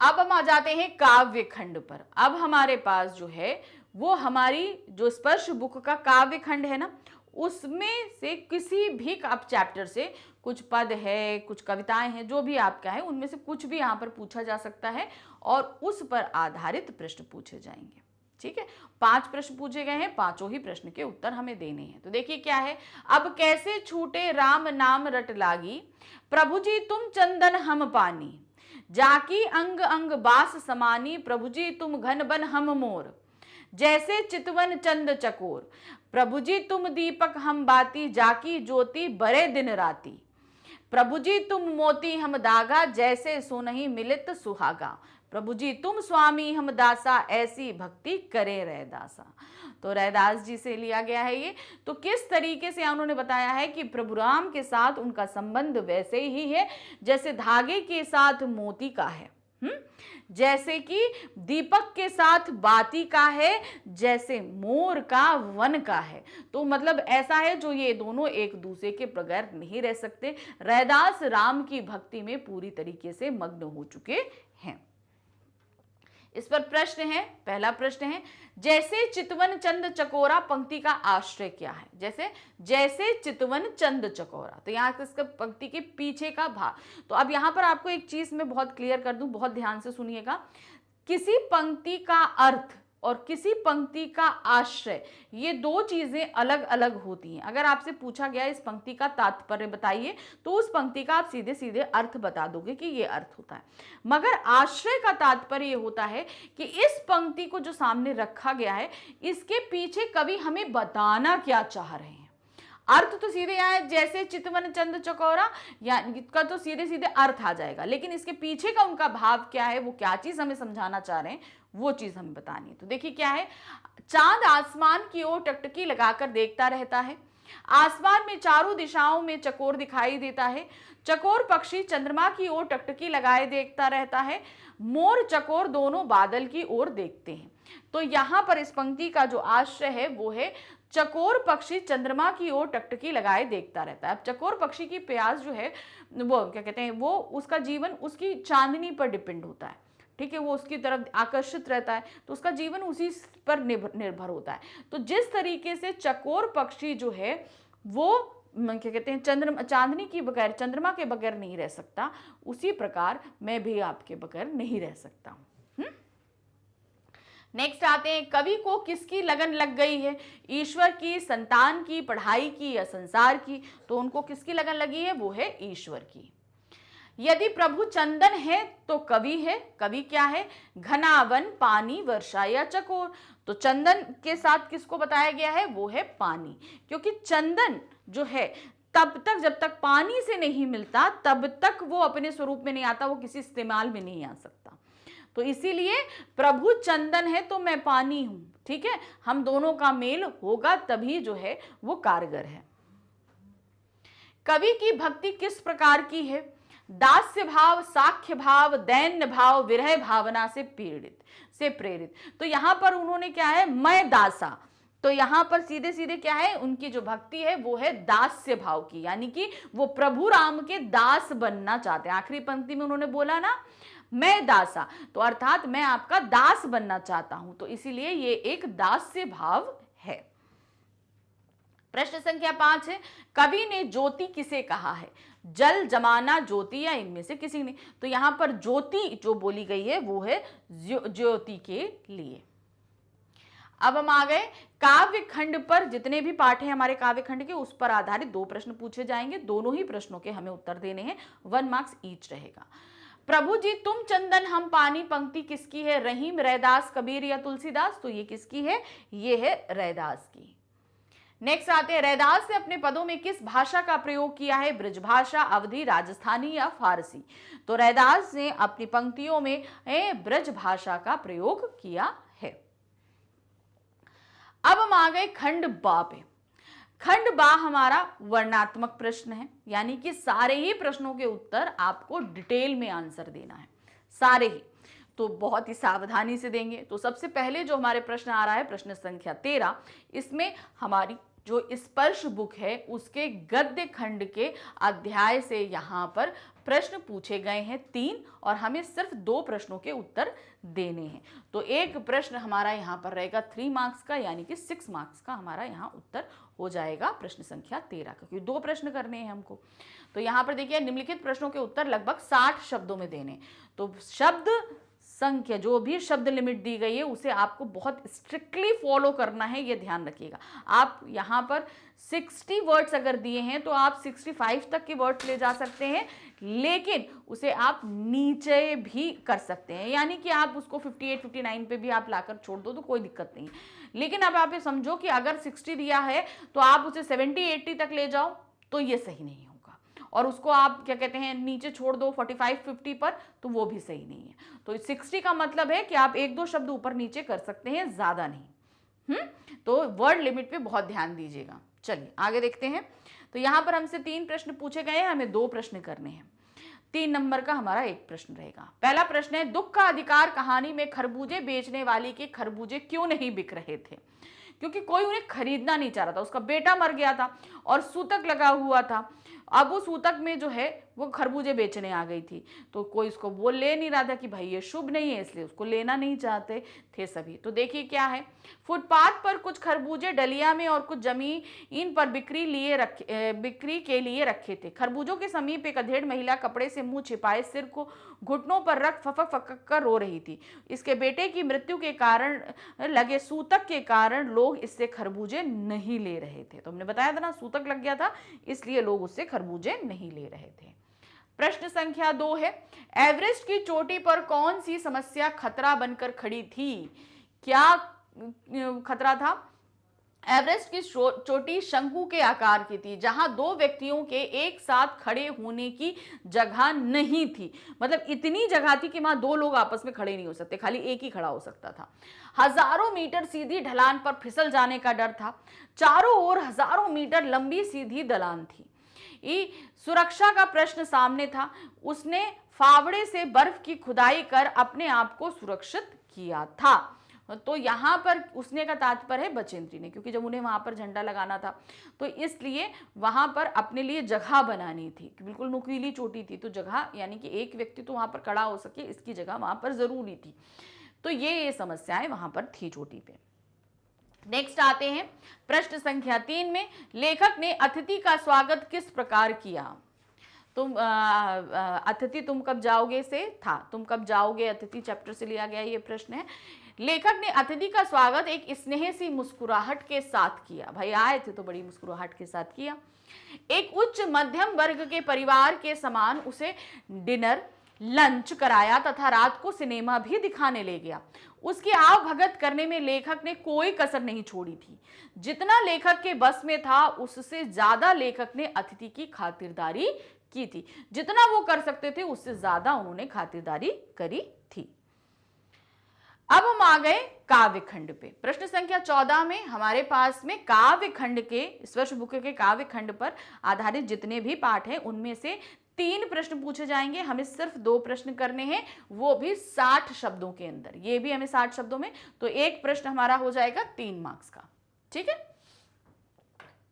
अब हम आ जाते हैं काव्य खंड पर। अब हमारे पास जो है वो हमारी जो स्पर्श बुक का काव्य खंड है ना, उसमें से किसी भी आप चैप्टर से कुछ पद है, कुछ कविताएं हैं, जो भी आपका है उनमें से कुछ भी यहाँ पर पूछा जा सकता है और उस पर आधारित प्रश्न पूछे जाएंगे। ठीक है, 5 प्रश्न पूछे गए हैं, 5 ही प्रश्न के उत्तर हमें देने हैं। तो देखिए क्या है, अब कैसे छूटे राम नाम रट लागी, प्रभु जी तुम चंदन हम पानी, जाकी अंग अंग बास समानी, प्रभु जी तुम घन बन हम मोर, जैसे चितवन चंद चकोर, प्रभु जी तुम दीपक हम बाती, जाकी ज्योति बरे दिन राती, प्रभु जी तुम मोती हम दागा, जैसे सोनहि मिलित सुहागा, प्रभु जी तुम स्वामी हम दासा, ऐसी भक्ति करे रैदासा। तो रैदास जी से लिया गया है ये। तो किस तरीके से उन्होंने बताया है कि प्रभु राम के साथ उनका संबंध वैसे ही है जैसे धागे के साथ मोती का है, जैसे कि दीपक के साथ बाती का है, जैसे मोर का वन का है। तो मतलब ऐसा है जो ये दोनों एक दूसरे के बगैर नहीं रह सकते। रैदास राम की भक्ति में पूरी तरीके से मग्न हो चुके हैं। इस पर प्रश्न है, पहला प्रश्न है, जैसे चितवन चंद चकोरा पंक्ति का आश्रय क्या है? जैसे चितवन चंद चकोरा, तो यहाँ इसका पंक्ति के पीछे का भाग। तो अब यहाँ पर आपको एक चीज मैं बहुत क्लियर कर दूं, बहुत ध्यान से सुनिएगा। किसी पंक्ति का अर्थ और किसी पंक्ति का आश्रय, ये 2 चीजें अलग अलग होती हैं। अगर आपसे पूछा गया इस पंक्ति का तात्पर्य बताइए, तो उस पंक्ति का आप सीधे सीधे अर्थ बता दोगे कि ये अर्थ होता है। मगर आश्रय का तात्पर्य ये होता है कि इस पंक्ति को जो सामने रखा गया है, इसके पीछे कवि हमें बताना क्या चाह रहे हैं। अर्थ तो सीधे आए जैसे चितवन चंद चकोरा, या इसका तो सीधे सीधे अर्थ आ जाएगा, लेकिन इसके पीछे का उनका भाव क्या है, वो क्या चीज हमें समझाना चाह रहे हैं, वो चीज हमें बतानी है। तो देखिए क्या है, चांद आसमान की ओर टकटकी लगाकर देखता रहता है, आसमान में चारों दिशाओं में चकोर दिखाई देता है, चकोर पक्षी चंद्रमा की ओर टकटकी लगाए देखता रहता है, मोर चकोर दोनों बादल की ओर देखते हैं। तो यहां पर इस पंक्ति का जो आश्रय है वो है चकोर पक्षी चंद्रमा की ओर टकटकी लगाए देखता रहता है। अब चकोर पक्षी की प्यास जो है वो क्या कहते हैं, वो उसका जीवन उसकी चांदनी पर डिपेंड होता है। ठीक है, वो उसकी तरफ आकर्षित रहता है, तो उसका जीवन उसी पर निर्भर होता है। तो जिस तरीके से चकोर पक्षी जो है वो क्या कहते हैं चांदनी की बगैर, चंद्रमा के बगैर नहीं रह सकता, उसी प्रकार मैं भी आपके बगैर नहीं रह सकता हूं। नेक्स्ट आते हैं, कवि को किसकी लगन लग गई है? ईश्वर की, संतान की, पढ़ाई की या संसार की? तो उनको किसकी लगन लगी है? वो है ईश्वर की। यदि प्रभु चंदन है तो कवि है। कवि क्या है? घना वन, पानी, वर्षा या चकोर? तो चंदन के साथ किसको बताया गया है? वो है पानी, क्योंकि चंदन जो है तब तक जब तक पानी से नहीं मिलता तब तक वो अपने स्वरूप में नहीं आता, वो किसी इस्तेमाल में नहीं आ सकता। तो इसीलिए प्रभु चंदन है तो मैं पानी हूं। ठीक है, हम दोनों का मेल होगा तभी जो है वो कारगर है। कवि की भक्ति किस प्रकार की है? दास्य भाव, साख्य भाव, दैन्य भाव, विरह भावना से प्रेरित। तो यहां पर उन्होंने क्या है, मैं दासा, तो यहां पर सीधे सीधे क्या है, उनकी जो भक्ति है वो है दास्य भाव की, यानी कि वो प्रभु राम के दास बनना चाहते हैं। आखिरी पंक्ति में उन्होंने बोला ना मैं दासा, तो अर्थात मैं आपका दास बनना चाहता हूं, तो इसीलिए ये एक दास्य भाव है। प्रश्न संख्या 5 है, कवि ने ज्योति किसे कहा है? जल, जमाना, ज्योति या इनमें से किसी ने। तो यहां पर ज्योति जो बोली गई है वो है ज्योति के लिए। अब हम आ गए काव्य खंड पर। जितने भी पाठ हैं हमारे काव्य खंड के, उस पर आधारित 2 प्रश्न पूछे जाएंगे। दोनों ही प्रश्नों के हमें उत्तर देने हैं, 1 मार्क्स ईच रहेगा। प्रभु जी तुम चंदन हम पानी पंक्ति किसकी है? रहीम, रैदास, कबीर या तुलसीदास? तो ये किसकी है? ये है रैदास की। नेक्स्ट आते हैं, रैदास ने अपने पदों में किस भाषा का प्रयोग किया है? ब्रजभाषा, अवधी, राजस्थानी या फारसी? तो रैदास ने अपनी पंक्तियों में ब्रज भाषा का प्रयोग किया है। अब हम आ गए खंड बा पे। खंड बा हमारा वर्णात्मक प्रश्न है, यानी कि सारे ही प्रश्नों के उत्तर आपको डिटेल में आंसर देना है, सारे ही, तो बहुत ही सावधानी से देंगे। तो सबसे पहले जो हमारे प्रश्न आ रहा है प्रश्न संख्या 13, इसमें हमारी जो स्पर्श बुक है उसके गद्य खंड के अध्याय से यहाँ पर प्रश्न पूछे गए हैं 3, और हमें सिर्फ 2 प्रश्नों के उत्तर देने हैं। तो एक प्रश्न हमारा यहाँ पर रहेगा 3 मार्क्स का, यानी कि 6 मार्क्स का हमारा यहाँ उत्तर हो जाएगा प्रश्न संख्या 13 का, क्योंकि 2 प्रश्न करने हैं हमको। तो यहाँ पर देखिए निम्नलिखित प्रश्नों के उत्तर लगभग 60 शब्दों में देने। तो शब्द संख्या, जो भी शब्द लिमिट दी गई है उसे आपको बहुत स्ट्रिक्टली फॉलो करना है, ये ध्यान रखिएगा। आप यहाँ पर 60 वर्ड्स अगर दिए हैं तो आप 65 तक के वर्ड्स ले जा सकते हैं, लेकिन उसे आप नीचे भी कर सकते हैं, यानी कि आप उसको 58, 59 पे भी आप लाकर छोड़ दो तो कोई दिक्कत नहीं है। लेकिन अब आप ये समझो कि अगर 60 दिया है तो आप उसे 70, 80 तक ले जाओ तो ये सही नहीं होगा, और उसको आप क्या कहते हैं नीचे छोड़ दो 45, 50 पर, तो वो भी सही नहीं है। तो 60 का मतलब है कि आप 1-2 शब्द ऊपर नीचे कर सकते हैं, ज्यादा नहीं। तो वर्ड लिमिट पे बहुत ध्यान दीजिएगा। चलिए आगे देखते हैं। तो यहाँ पर हमसे 3 प्रश्न पूछे गए हैं, हमें 2 प्रश्न करने हैं। 3 नंबर का हमारा एक प्रश्न रहेगा। पहला प्रश्न है, दुख का अधिकार कहानी में खरबूजे बेचने वाली के खरबूजे क्यों नहीं बिक रहे थे? क्योंकि कोई उन्हें खरीदना नहीं चाह रहा था, उसका बेटा मर गया था और सूतक लगा हुआ था। अब वो सूतक में जो है वो खरबूजे बेचने आ गई थी, तो कोई उसको बोल ले नहीं रहा था कि भाई ये शुभ नहीं है, इसलिए उसको लेना नहीं चाहते थे सभी। तो देखिए क्या है, फुटपाथ पर कुछ खरबूजे डलिया में और कुछ जमीन पर बिक्री के लिए रखे थे। खरबूजों के समीप एक अधेड़ महिला कपड़े से मुंह छिपाए सिर को घुटनों पर रख फफक फकक कर रो रही थी। इसके बेटे की मृत्यु के कारण लगे सूतक के कारण लोग इससे खरबूजे नहीं ले रहे थे। तो हमने बताया था ना, सूतक लग गया था इसलिए लोग उससे खरबूजे नहीं ले रहे थे। प्रश्न संख्या 2 है, एवरेस्ट की चोटी पर कौन सी समस्या खतरा बनकर खड़ी थी? क्या खतरा था? एवरेस्ट की चोटी शंकु के आकार की थी, जहां 2 व्यक्तियों के एक साथ खड़े होने की जगह नहीं थी। मतलब इतनी जगह थी कि वहां 2 लोग आपस में खड़े नहीं हो सकते, खाली एक ही खड़ा हो सकता था। हजारों मीटर सीधी ढलान पर फिसल जाने का डर था। चारों ओर हजारों मीटर लंबी सीधी ढलान थी। सुरक्षा का प्रश्न सामने था। उसने फावड़े से बर्फ की खुदाई कर अपने आप को सुरक्षित किया था। तो यहां पर उसने का तात्पर्य है बचेंद्री ने, क्योंकि जब उन्हें वहां पर झंडा लगाना था तो इसलिए वहां पर अपने लिए जगह बनानी थी। बिल्कुल नुकीली चोटी थी, तो जगह यानी कि एक व्यक्ति तो वहां पर खड़ा हो सके, इसकी जगह वहां पर जरूरी थी। तो ये समस्याएं वहां पर थी चोटी पे। नेक्स्ट आते हैं प्रश्न संख्या 3 में, लेखक ने अतिथि का स्वागत किस प्रकार किया? तुम अतिथि तुम कब जाओगे से था, तुम कब जाओगे अतिथि चैप्टर से लिया गया ये प्रश्न है। लेखक ने अतिथि का स्वागत एक स्नेह सी मुस्कुराहट के साथ किया। भाई आए थे तो बड़ी मुस्कुराहट के साथ किया। एक उच्च मध्यम वर्ग के परिवार के समान उसे डिनर लंच कराया तथा रात को सिनेमा भी दिखाने ले गया। उसकी आव भगत करने में लेखक ने कोई कसर नहीं छोड़ी थी। जितना लेखक के बस में था उससे ज्यादा लेखक ने अतिथि की खातिरदारी की थी। जितना वो कर सकते थे उससे ज्यादा उन्होंने खातिरदारी करी थी। अब हम आ गए काव्य खंड पे। प्रश्न संख्या 14 में हमारे पास में काव्य खंड के स्पर्श बुक के काव्य खंड पर आधारित जितने भी पाठ हैं उनमें से 3 प्रश्न पूछे जाएंगे। हमें सिर्फ 2 प्रश्न करने हैं, वो भी 60 शब्दों के अंदर। ये भी हमें 60 शब्दों में, तो एक प्रश्न हमारा हो जाएगा 3 मार्क्स का। ठीक है,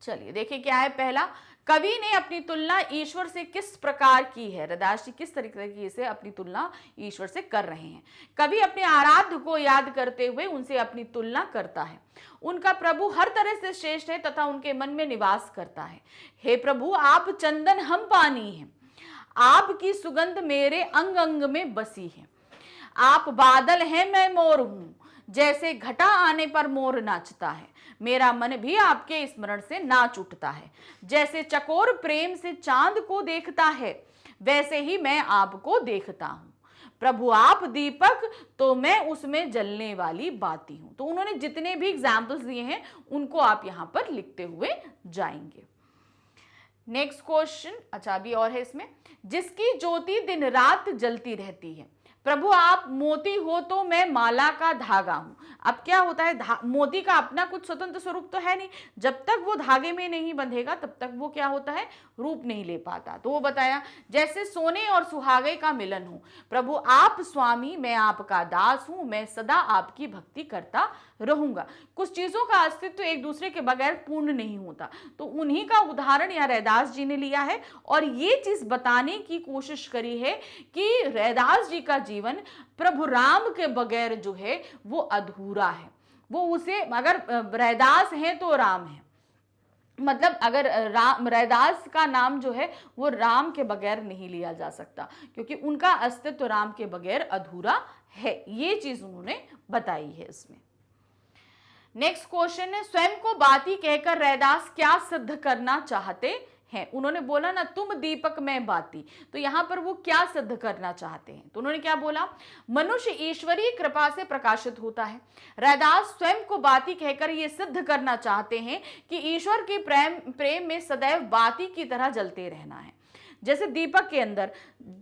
चलिए देखिए क्या है पहला। कवि ने अपनी तुलना ईश्वर से किस प्रकार की है? रैदास जी किस तरीके से अपनी तुलना ईश्वर से कर रहे हैं? कवि अपने आराध्य को याद करते हुए उनसे अपनी तुलना करता है। उनका प्रभु हर तरह से श्रेष्ठ है तथा उनके मन में निवास करता है। हे प्रभु, आप चंदन, हम पानी हैं, आपकी सुगंध मेरे अंग अंग में बसी है। आप बादल हैं, मैं मोर हूं, जैसे घटा आने पर मोर नाचता है। मेरा मन भी आपके स्मरण से नाच उठता है। जैसे चकोर प्रेम से चांद को देखता है, वैसे ही मैं आपको देखता हूं। प्रभु आप दीपक, तो मैं उसमें जलने वाली बाती हूं। तो उन्होंने जितने भी एग्जाम्पल्स दिए हैं उनको आप यहां पर लिखते हुए जाएंगे। नेक्स्ट क्वेश्चन, अच्छा अभी और है इसमें। जिसकी ज्योति दिन रात जलती रहती है। प्रभु आप मोती हो तो मैं माला का धागा हूं। अब क्या होता है, मोती का अपना कुछ स्वतंत्र स्वरूप तो है नहीं, जब तक वो धागे में नहीं बंधेगा तब तक वो क्या होता है, रूप नहीं ले पाता। तो वो बताया, जैसे सोने और सुहागे का मिलन हो। प्रभु आप स्वामी, मैं आपका दास हूं, मैं सदा आपकी भक्ति करता रहूंगा। कुछ चीजों का अस्तित्व एक दूसरे के बगैर पूर्ण नहीं होता, तो उन्हीं का उदाहरण यहाँ रैदास जी ने लिया है और ये चीज बताने की कोशिश करी है कि रैदास जी का जीवन प्रभु राम के बगैर जो है वो अधूरा है। वो उसे, अगर रैदास है तो राम है, मतलब अगर रैदास का नाम जो है वो राम के बगैर नहीं लिया जा सकता, क्योंकि उनका अस्तित्व राम के बगैर अधूरा है। ये चीज उन्होंने बताई है इसमें। नेक्स्ट क्वेश्चन है, स्वयं को बाती कहकर रैदास क्या सिद्ध करना चाहते हैं? उन्होंने बोला ना, तुम दीपक मैं बाती, तो यहां पर वो क्या सिद्ध करना चाहते हैं? तो उन्होंने क्या बोला, मनुष्य ईश्वरीय कृपा से प्रकाशित होता है। रैदास स्वयं को बाती कहकर ये सिद्ध करना चाहते हैं कि ईश्वर के प्रेम में सदैव बाती की तरह जलते रहना है। जैसे दीपक के अंदर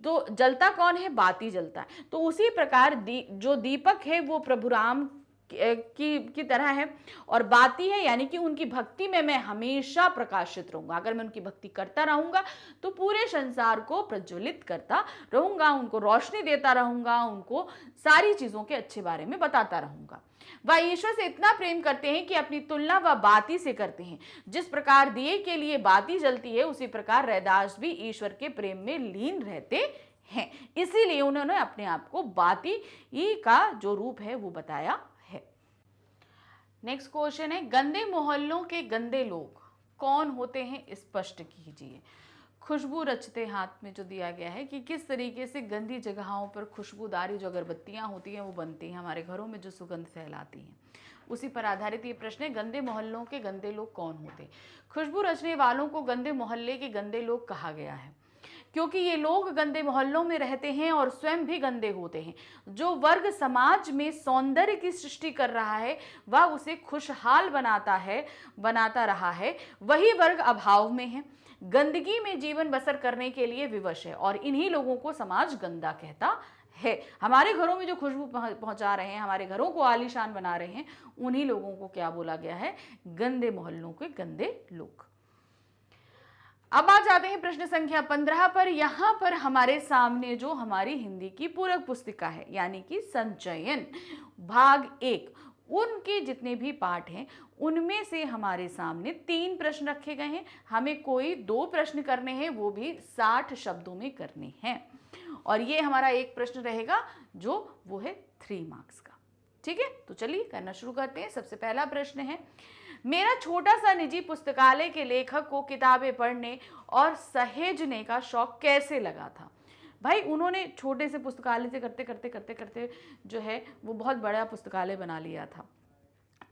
तो जलता कौन है, बाती जलता है, तो उसी प्रकार जो दीपक है वो प्रभु राम की तरह है और बाती है, यानी कि उनकी भक्ति में मैं हमेशा प्रकाशित रहूंगा। अगर मैं उनकी भक्ति करता रहूंगा तो पूरे संसार को प्रज्वलित करता रहूंगा, उनको रोशनी देता रहूंगा, उनको सारी चीजों के अच्छे बारे में बताता रहूंगा। वह ईश्वर से इतना प्रेम करते हैं कि अपनी तुलना वह बाती से करते हैं। जिस प्रकार दिए के लिए बाती जलती है, उसी प्रकार रैदास भी ईश्वर के प्रेम में लीन रहते हैं। इसीलिए उन्होंने अपने आप को बाती का जो रूप है वो बताया है। नेक्स्ट क्वेश्चन है, गंदे मोहल्लों के गंदे लोग कौन होते हैं, स्पष्ट कीजिए। खुशबू रचते हाथ में जो दिया गया है कि किस तरीके से गंदी जगहों पर खुशबूदारी जो अगरबत्तियां होती हैं वो बनती हैं, हमारे घरों में जो सुगंध फैलाती हैं, उसी पर आधारित ये प्रश्न है। गंदे मोहल्लों के गंदे लोग कौन होते हैं? खुशबू रचने वालों को गंदे मोहल्ले के गंदे लोग कहा गया है, क्योंकि ये लोग गंदे मोहल्लों में रहते हैं और स्वयं भी गंदे होते हैं। जो वर्ग समाज में सौंदर्य की सृष्टि कर रहा है, वह उसे खुशहाल बनाता रहा है, वही वर्ग अभाव में है, गंदगी में जीवन बसर करने के लिए विवश है, और इन्हीं लोगों को समाज गंदा कहता है। हमारे घरों में जो खुशबू पहुंचा रहे हैं, हमारे घरों को आलीशान बना रहे हैं, उन्हीं लोगों को क्या बोला गया है, गंदे मोहल्लों के गंदे लोग। अब आ जाते हैं प्रश्न संख्या 15 पर। यहां पर हमारे सामने जो हमारी हिंदी की पूरक पुस्तिका है, यानी कि संचयन भाग 1, उनके जितने भी पाठ हैं उनमें से हमारे सामने 3 प्रश्न रखे गए हैं। हमें कोई 2 प्रश्न करने हैं, वो भी 60 शब्दों में करने हैं, और ये हमारा एक प्रश्न रहेगा जो वो है 3 मार्क्स का। ठीक है, तो चलिए करना शुरू करते हैं। सबसे पहला प्रश्न है, मेरा छोटा सा निजी पुस्तकालय के लेखक को किताबें पढ़ने और सहेजने का शौक कैसे लगा था? भाई उन्होंने छोटे से पुस्तकालय से करते जो है वो बहुत बड़ा पुस्तकालय बना लिया था,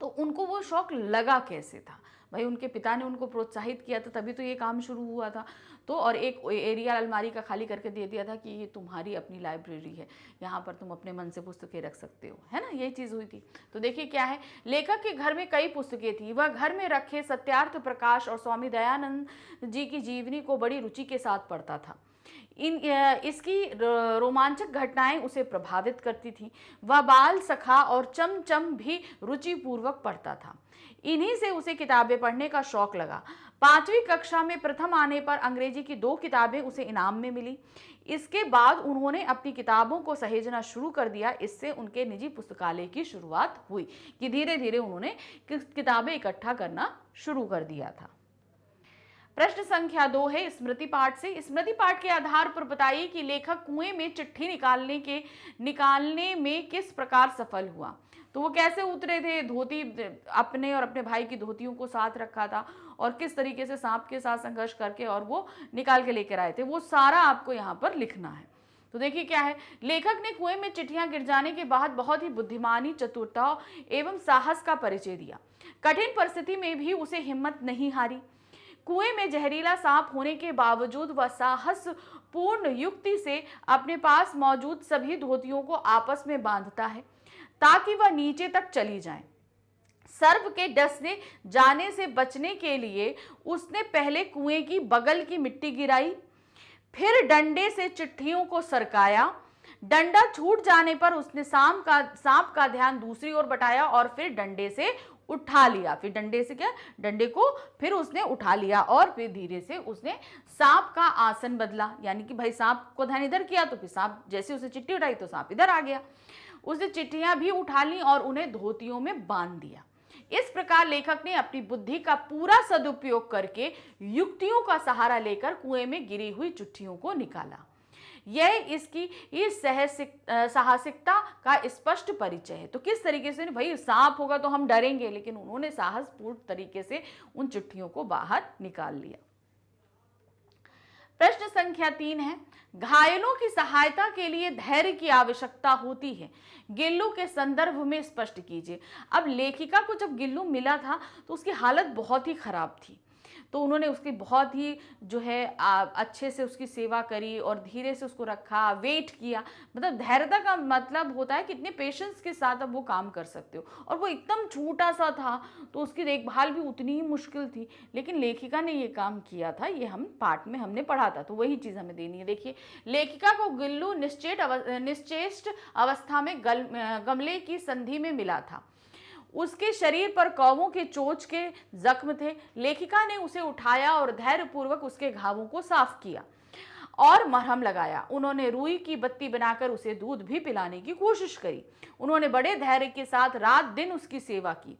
तो उनको वो शौक लगा कैसे था? भाई उनके पिता ने उनको प्रोत्साहित किया था, तभी तो ये काम शुरू हुआ था। तो और एक एरिया अलमारी का खाली करके दे दिया था कि ये तुम्हारी अपनी लाइब्रेरी है, यहाँ पर तुम अपने मन से पुस्तकें रख सकते हो, है ना, यही चीज़ हुई थी। तो देखिए क्या है, लेखक के घर में कई पुस्तकें थी। वह घर में रखे सत्यार्थ प्रकाश और स्वामी दयानंद जी की जीवनी को बड़ी रुचि के साथ पढ़ता था। इसकी रोमांचक घटनाएं उसे प्रभावित करती थी। वह बाल सखा और चमचम भी रुचिपूर्वक पढ़ता था। इन्हीं से उसे किताबें पढ़ने का शौक लगा। 5वीं कक्षा में प्रथम आने पर अंग्रेजी की 2 किताबें उसे इनाम में मिली। इसके बाद उन्होंने अपनी किताबों को सहेजना शुरू कर दिया। इससे उनके निजी पुस्तकालय की शुरुआत हुई कि धीरे धीरे उन्होंने किताबें इकट्ठा करना शुरू कर दिया था। प्रश्न संख्या 2 है स्मृति पाठ से। स्मृति पाठ के आधार पर बताइए कि लेखक कुएं में चिट्ठी निकालने में किस प्रकार सफल हुआ। तो वो कैसे उतरे थे, धोती अपने और अपने भाई की धोतियों को साथ रखा था और किस तरीके से सांप के साथ संघर्ष करके और वो निकाल के लेकर आए थे, वो सारा आपको यहाँ पर लिखना है। तो देखिए क्या है, लेखक ने कुएं में चिट्ठियां गिर जाने के बाद बहुत ही बुद्धिमानी, चतुरता एवं साहस का परिचय दिया। कठिन परिस्थिति में भी उसे हिम्मत नहीं हारी। कुएं में जहरीला सांप होने के बावजूद वह साहस पूर्ण युक्ति से अपने पास मौजूद सभी धोतियों को आपस में बांधता है ताकि वह नीचे तक चली जाए। सर्प के डसने जाने से बचने के लिए उसने पहले कुएं की बगल की मिट्टी गिराई, फिर डंडे से चिट्ठियों को सरकाया। डंडा छूट जाने पर उसने सांप का ध्यान दूसरी ओर बटाया और फिर डंडे से उठा लिया। फिर डंडे को फिर उसने उठा लिया और फिर धीरे से उसने सांप का आसन बदला, यानी कि भाई सांप को ध्यान इधर किया तो फिर सांप जैसे उसे चिट्ठी उठाई तो सांप इधर आ गया। उसने चिट्ठियां भी उठा ली और उन्हें धोतियों में बांध दिया। इस प्रकार लेखक ने अपनी बुद्धि का पूरा सदुपयोग करके युक्तियों का सहारा लेकर कुएं में गिरी हुई चिट्ठियों को निकाला। यह इसकी इस साहसिकता का स्पष्ट परिचय है। तो किस तरीके से, भाई सांप होगा तो हम डरेंगे, लेकिन उन्होंने साहसपूर्ण तरीके से उन चिट्ठियों को बाहर निकाल लिया। प्रश्न संख्या 3 है घायलों की सहायता के लिए धैर्य की आवश्यकता होती है, गिल्लू के संदर्भ में स्पष्ट कीजिए। अब लेखिका को जब गिल्लू मिला था तो उसकी हालत बहुत ही खराब थी, तो उन्होंने उसकी बहुत ही जो है अच्छे से उसकी सेवा करी और धीरे से उसको रखा, वेट किया। मतलब धैर्यता का मतलब होता है कितने पेशेंस के साथ अब वो काम कर सकते हो। और वो एकदम छोटा सा था तो उसकी देखभाल भी उतनी ही मुश्किल थी, लेकिन लेखिका ने ये काम किया था। ये हम पाठ में हमने पढ़ा था, तो वही चीज़ हमें देनी है। देखिए, लेखिका को गिल्लू निश्चेष्ट अवस्था में गमले की संधि में मिला था। उसके शरीर पर कौवों के चोंच के जख्म थे। लेखिका ने उसे उठाया और धैर्यपूर्वक उसके घावों को साफ किया और मरहम लगाया। उन्होंने रुई की बत्ती बनाकर उसे दूध भी पिलाने की कोशिश करी। उन्होंने बड़े धैर्य के साथ रात दिन उसकी सेवा की।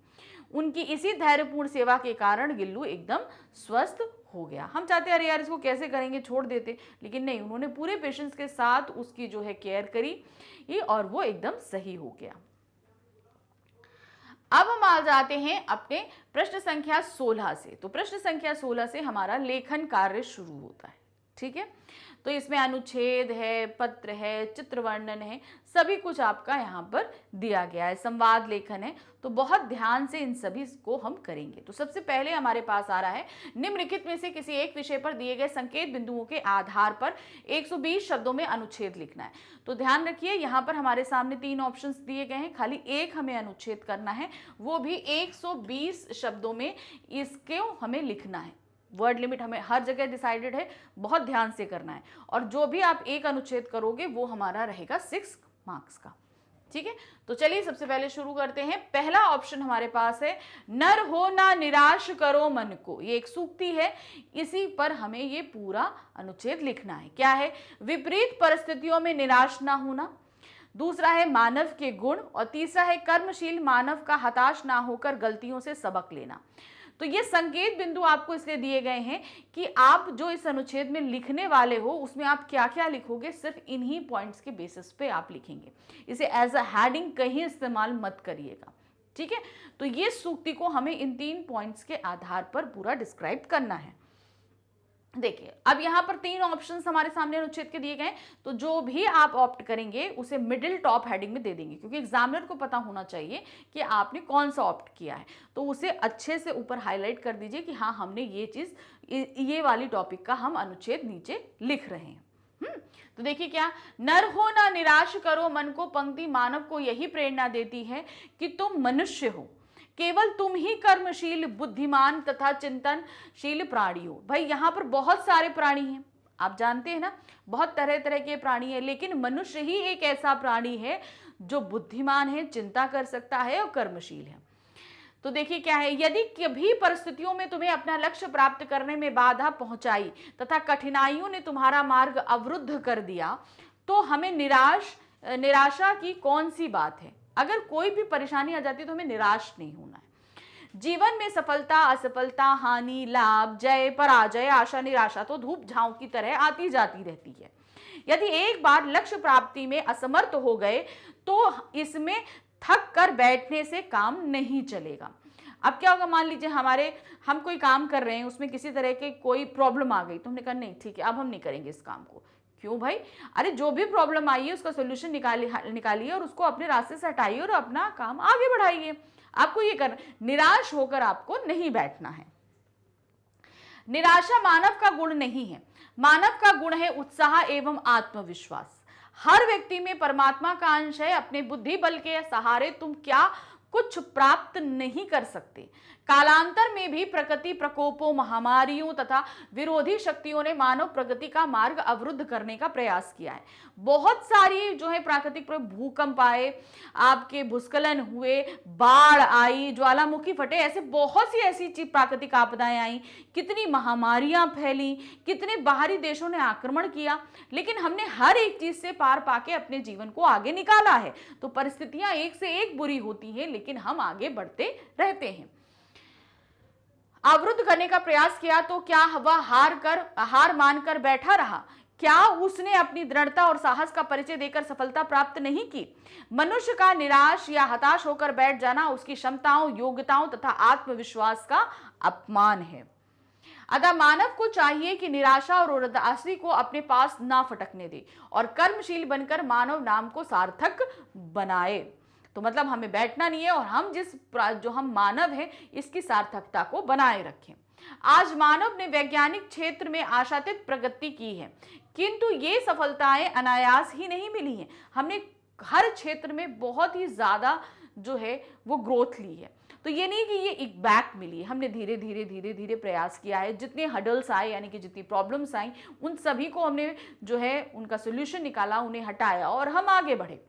उनकी इसी धैर्यपूर्ण सेवा के कारण गिल्लू एकदम स्वस्थ हो गया। हम चाहते अरे यार इसको कैसे करेंगे, छोड़ देते, लेकिन नहीं, उन्होंने पूरे पेशेंस के साथ उसकी जो है केयर करी और वो एकदम सही हो गया। अब हम आ जाते हैं अपने प्रश्न संख्या 16 से। तो प्रश्न संख्या 16 से हमारा लेखन कार्य शुरू होता है। ठीक है, तो इसमें अनुच्छेद है, पत्र है, चित्र वर्णन है, सभी कुछ आपका यहाँ पर दिया गया है। संवाद लेखन है, तो बहुत ध्यान से इन सभी को हम करेंगे। तो सबसे पहले हमारे पास आ रहा है निम्नलिखित में से किसी एक विषय पर दिए गए संकेत बिंदुओं के आधार पर 120 शब्दों में अनुच्छेद लिखना है। तो ध्यान रखिए, यहाँ पर हमारे सामने 3 ऑप्शंस दिए गए हैं, खाली एक हमें अनुच्छेद करना है, वो भी 120 शब्दों में इसको हमें लिखना है। वर्ड लिमिट हमें हर जगह डिसाइडेड है, बहुत ध्यान से करना है। और जो भी आप एक अनुच्छेद करोगे वो हमारा रहेगा 6 मार्क्स का। ठीक है, तो चलिए सबसे पहले शुरू करते हैं। पहला ऑप्शन हमारे पास है नर हो ना निराश करो मन को। ये एक सूक्ति है, इसी पर हमें ये पूरा अनुच्छेद लिखना है। क्या है? विपरीत परिस्थितियों में निराश ना होना। दूसरा है मानव के गुण और तीसरा है कर्मशील मानव का हताश ना होकर गलतियों से सबक लेना। तो ये संकेत बिंदु आपको इसलिए दिए गए हैं कि आप जो इस अनुच्छेद में लिखने वाले हो उसमें आप क्या क्या लिखोगे, सिर्फ इन्हीं पॉइंट्स के बेसिस पे आप लिखेंगे। इसे एज अ हेडिंग कहीं इस्तेमाल मत करिएगा। ठीक है, तो ये सूक्ति को हमें इन 3 पॉइंट्स के आधार पर पूरा डिस्क्राइब करना है। देखिए, अब यहाँ पर 3 ऑप्शंस हमारे सामने अनुच्छेद के दिए गए, तो जो भी आप ऑप्ट करेंगे उसे मिडिल टॉप हेडिंग में दे देंगे, क्योंकि एग्जामिनर को पता होना चाहिए कि आपने कौन सा ऑप्ट किया है। तो उसे अच्छे से ऊपर हाईलाइट कर दीजिए कि हाँ, हमने ये चीज, ये वाली टॉपिक का हम अनुच्छेद नीचे लिख रहे हैं। तो देखिए क्या, नर हो ना निराश करो मन को, पंक्ति मानव को यही प्रेरणा देती है कि तुम मनुष्य हो, केवल तुम ही कर्मशील, बुद्धिमान तथा चिंतनशील प्राणी हो। भाई यहाँ पर बहुत सारे प्राणी हैं, आप जानते हैं ना, बहुत तरह तरह के प्राणी हैं, लेकिन मनुष्य ही एक ऐसा प्राणी है जो बुद्धिमान है, चिंता कर सकता है और कर्मशील है। तो देखिए क्या है, यदि कभी परिस्थितियों में तुम्हें अपना लक्ष्य प्राप्त करने में बाधा पहुंचाई तथा कठिनाइयों ने तुम्हारा मार्ग अवरुद्ध कर दिया, तो हमें निराशा की कौन सी बात है। अगर कोई भी परेशानी आ जाती है तो हमें निराश नहीं होना है। जीवन में सफलता, असफलता, हानि, लाभ, जय, पराजय, आशा, निराशा तो धूप झांव की तरह आती जाती रहती है। यदि एक बार लक्ष्य प्राप्ति में असमर्थ हो गए तो इसमें थक कर बैठने से काम नहीं चलेगा। अब क्या होगा, मान लीजिए हम कोई काम कर रहे हैं, उसमें किसी तरह की कोई प्रॉब्लम आ गई, तो हमने कहा नहीं ठीक है, अब हम नहीं करेंगे इस काम को। क्यों भाई? अरे जो भी प्रॉब्लम आई है उसका सोल्यूशन निकालिए और उसको अपने रास्ते से हटाइए और अपना काम आगे बढ़ाइए। आपको ये करना, निराश होकर आपको नहीं बैठना है। निराशा मानव का गुण नहीं है। मानव का गुण है उत्साह एवं आत्मविश्वास। हर व्यक्ति में परमात्मा का अंश है। अपने बुद्धि बल के सहारे तुम क्या कुछ प्राप्त नहीं कर सकते। कालांतर में भी प्रकृति प्रकोपों, महामारियों तथा विरोधी शक्तियों ने मानव प्रगति का मार्ग अवरुद्ध करने का प्रयास किया है। बहुत सारी जो है प्राकृतिक, भूकंप आए, आपके भूस्खलन हुए, बाढ़ आई, ज्वालामुखी फटे, ऐसे बहुत सी ऐसी प्राकृतिक आपदाएं आई, कितनी महामारियां फैली, कितने बाहरी देशों ने आक्रमण किया, लेकिन हमने हर एक चीज से पार पाके अपने जीवन को आगे निकाला है। तो परिस्थितियां एक से एक बुरी होती हैं, लेकिन हम आगे बढ़ते रहते हैं। अवरुद्ध करने का प्रयास किया तो क्या वह हार मानकर बैठा रहा? क्या उसने अपनी दृढ़ता और साहस का परिचय देकर सफलता प्राप्त नहीं की? मनुष्य का निराश या हताश होकर बैठ जाना उसकी क्षमताओं, योग्यताओं तथा आत्मविश्वास का अपमान है। अतः मानव को चाहिए कि निराशा और उदासी को अपने पास ना फटकने दे और कर्मशील बनकर मानव नाम को सार्थक बनाए। तो मतलब हमें बैठना नहीं है और हम जो हम मानव हैं इसकी सार्थकता को बनाए रखें। आज मानव ने वैज्ञानिक क्षेत्र में आशातीत प्रगति की है, किंतु ये सफलताएं अनायास ही नहीं मिली हैं। हमने हर क्षेत्र में बहुत ही ज्यादा जो है वो ग्रोथ ली है। तो ये नहीं कि ये एक बैक मिली, हमने धीरे धीरे प्रयास किया है। जितने हडल्स आए, यानी कि जितनी प्रॉब्लम्स आई, उन सभी को हमने जो है उनका सोल्यूशन निकाला, उन्हें हटाया और हम आगे बढ़े।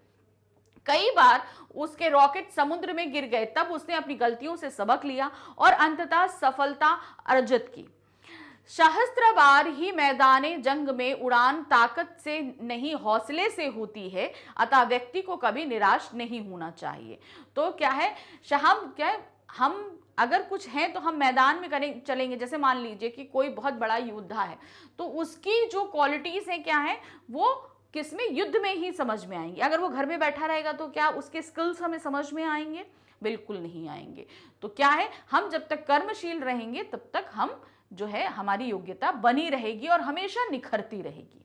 कई बार उसके रॉकेट समुद्र में गिर गए, तब उसने अपनी गलतियों से सबक लिया और अंततः सफलता अर्जित की। सहस्त्र बार ही मैदाने जंग में उड़ान ताकत से नहीं हौसले से होती है, अतः व्यक्ति को कभी निराश नहीं होना चाहिए। तो क्या है, हम अगर कुछ हैं तो हम मैदान में चलेंगे। जैसे मान लीजिए कि कोई बहुत बड़ा योद्धा है, तो उसकी जो क्वालिटीज हैं क्या है, वो किसमें, युद्ध में ही समझ में आएंगे। अगर वो घर में बैठा रहेगा तो क्या उसके स्किल्स हमें समझ में आएंगे? बिल्कुल नहीं आएंगे। तो क्या है, हम जब तक कर्मशील रहेंगे तब तक हम जो है हमारी योग्यता बनी रहेगी और हमेशा निखरती रहेगी।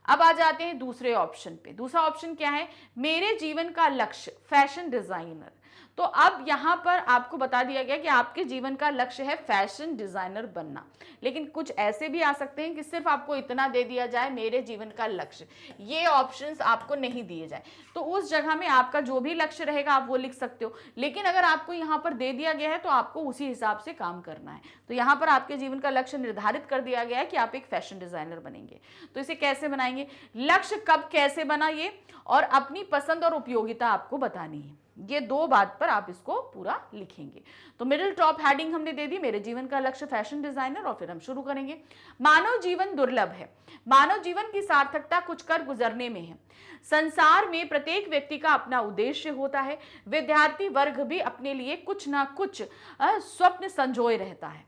अब आ जाते हैं दूसरे ऑप्शन पे। दूसरा ऑप्शन क्या है, मेरे जीवन का लक्ष्य फैशन डिजाइनर। तो अब यहां पर आपको बता दिया गया कि आपके जीवन का लक्ष्य है फैशन डिजाइनर बनना, लेकिन कुछ ऐसे भी आ सकते हैं कि सिर्फ आपको इतना दे दिया जाए, मेरे जीवन का लक्ष्य, ये ऑप्शंस आपको नहीं दिए जाए। तो उस जगह में आपका जो भी लक्ष्य रहेगा आप वो लिख सकते हो, लेकिन अगर आपको यहाँ पर दे दिया गया है तो आपको उसी हिसाब से काम करना है। तो यहाँ पर आपके जीवन का लक्ष्य निर्धारित कर दिया गया है कि आप एक फैशन डिजाइनर बनेंगे। तो इसे कैसे बनाएंगे, लक्ष्य कब कैसे बना ये, और अपनी पसंद और उपयोगिता आपको बतानी है। ये दो बात पर आप इसको पूरा लिखेंगे। तो मिडिल टॉप हेडिंग हमने दे दी, मेरे जीवन का लक्ष्य फैशन डिजाइनर, और फिर हम शुरू करेंगे। मानव जीवन दुर्लभ है। मानव जीवन की सार्थकता कुछ कर गुजरने में है। संसार में प्रत्येक व्यक्ति का अपना उद्देश्य होता है। विद्यार्थी वर्ग भी अपने लिए कुछ ना कुछ स्वप्न संजोए रहता है।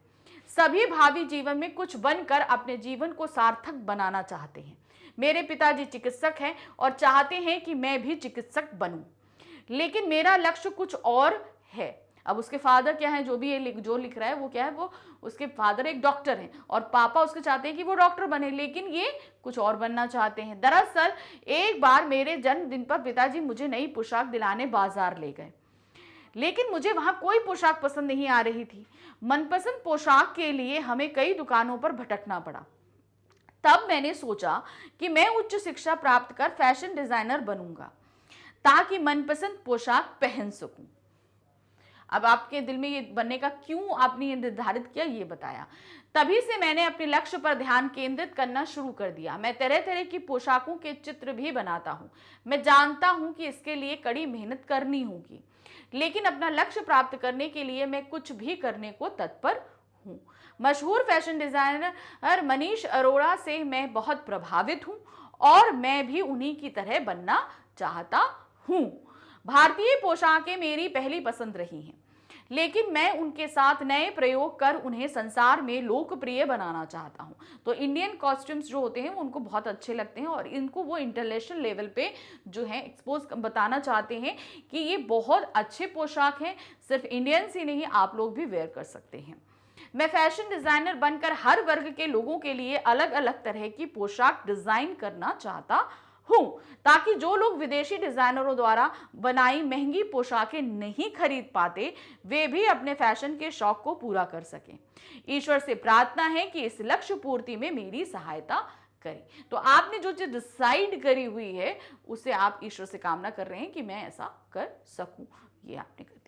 सभी भावी जीवन में कुछ बनकर अपने जीवन को सार्थक बनाना चाहते हैं। मेरे पिताजी चिकित्सक हैं और चाहते हैं कि मैं भी चिकित्सक बनूं, लेकिन मेरा लक्ष्य कुछ और है। अब उसके फादर क्या है, जो भी ये लिख रहा है वो क्या है, वो उसके फादर एक डॉक्टर हैं और पापा उसके चाहते हैं कि वो डॉक्टर बने, लेकिन ये कुछ और बनना चाहते हैं। दरअसल एक बार मेरे जन्मदिन पर पिताजी मुझे नई पोशाक दिलाने बाजार ले गए, लेकिन मुझे वहां कोई पोशाक पसंद नहीं आ रही थी। मनपसंद पोशाक के लिए हमें कई दुकानों पर भटकना पड़ा। तब मैंने सोचा कि मैं उच्च शिक्षा प्राप्त कर फैशन डिजाइनर बनूंगा ताकि मनपसंद पोशाक पहन सकूं। अब आपके दिल में ये बनने का क्यों आपने ये निर्धारित किया, ये बताया। तभी से मैंने अपने लक्ष्य पर ध्यान केंद्रित करना शुरू कर दिया। मैं तरह तरह की पोशाकों के चित्र भी बनाता हूँ। मैं जानता हूँ कि इसके लिए कड़ी मेहनत करनी होगी, लेकिन अपना लक्ष्य प्राप्त करने के लिए मैं कुछ भी करने को तत्पर हूँ। मशहूर फैशन डिजाइनर मनीष अरोड़ा से मैं बहुत प्रभावित हूँ और मैं भी उन्हीं की तरह बनना चाहता हूँ। भारतीय पोशाकें मेरी पहली पसंद रही हैं, लेकिन मैं उनके साथ नए प्रयोग कर उन्हें संसार में लोकप्रिय बनाना चाहता हूं। तो इंडियन कॉस्ट्यूम्स जो होते हैं वो उनको बहुत अच्छे लगते हैं और इनको वो इंटरनेशनल लेवल पे जो है एक्सपोज बताना चाहते हैं कि ये बहुत अच्छे पोशाक हैं, सिर्फ इंडियंस ही नहीं आप लोग भी वेयर कर सकते हैं। मैं फैशन डिजाइनर बनकर हर वर्ग के लोगों के लिए अलग अलग तरह की पोशाक डिजाइन करना चाहता हूं, ताकि जो लोग विदेशी डिजाइनरों द्वारा बनाई महंगी पोशाकें नहीं खरीद पाते वे भी अपने फैशन के शौक को पूरा कर सकें। ईश्वर से प्रार्थना है कि इस लक्ष्य पूर्ति में मेरी सहायता करें। तो आपने जो चीज डिसाइड करी हुई है उसे आप ईश्वर से कामना कर रहे हैं कि मैं ऐसा कर सकूं, ये आपने कर दिया।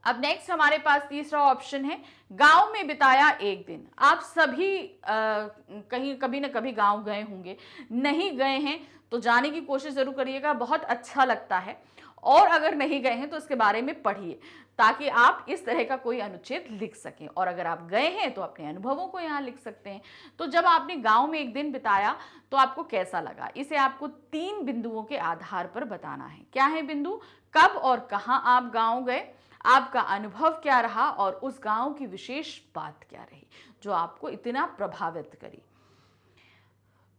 अब नेक्स्ट हमारे पास तीसरा ऑप्शन है, गांव में बिताया एक दिन। आप सभी कहीं कभी ना कभी गांव गए होंगे, नहीं गए हैं तो जाने की कोशिश जरूर करिएगा, बहुत अच्छा लगता है। और अगर नहीं गए हैं तो इसके बारे में पढ़िए ताकि आप इस तरह का कोई अनुच्छेद लिख सकें, और अगर आप गए हैं तो अपने अनुभवों को यहाँ लिख सकते हैं। तो जब आपने गांव में एक दिन बिताया तो आपको कैसा लगा, इसे आपको 3 बिंदुओं के आधार पर बताना है। क्या है बिंदु? कब और कहाँ आप गांव गए, आपका अनुभव क्या रहा और उस गांव की विशेष बात क्या रही जो आपको इतना प्रभावित करी।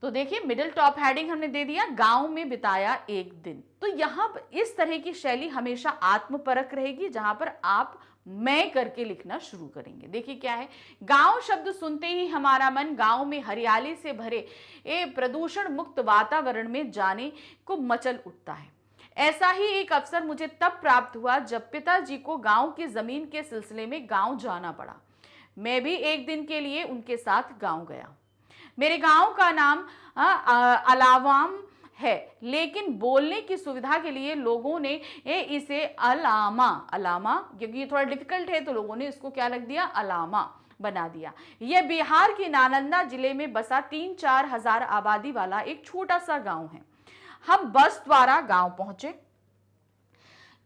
तो देखिए मिडिल टॉप हेडिंग हमने दे दिया, गांव में बिताया एक दिन। तो यहाँ पर इस तरह की शैली हमेशा आत्मपरक रहेगी जहां पर आप मैं करके लिखना शुरू करेंगे। देखिए क्या है, गांव शब्द सुनते ही हमारा मन गांव में हरियाली से भरे प्रदूषण मुक्त वातावरण में जाने को मचल उठता है। ऐसा ही एक अवसर मुझे तब प्राप्त हुआ जब पिताजी को गांव की जमीन के सिलसिले में गांव जाना पड़ा। मैं भी एक दिन के लिए उनके साथ गांव गया। मेरे गांव का नाम अलावाम है, लेकिन बोलने की सुविधा के लिए लोगों ने इसे अलामा क्योंकि ये थोड़ा डिफिकल्ट है तो लोगों ने इसको क्या लग दिया, अलामा बना दिया। यह बिहार के नालंदा जिले में बसा 3-4 हजार आबादी वाला एक छोटा सा गांव है। हम बस द्वारा गांव पहुंचे।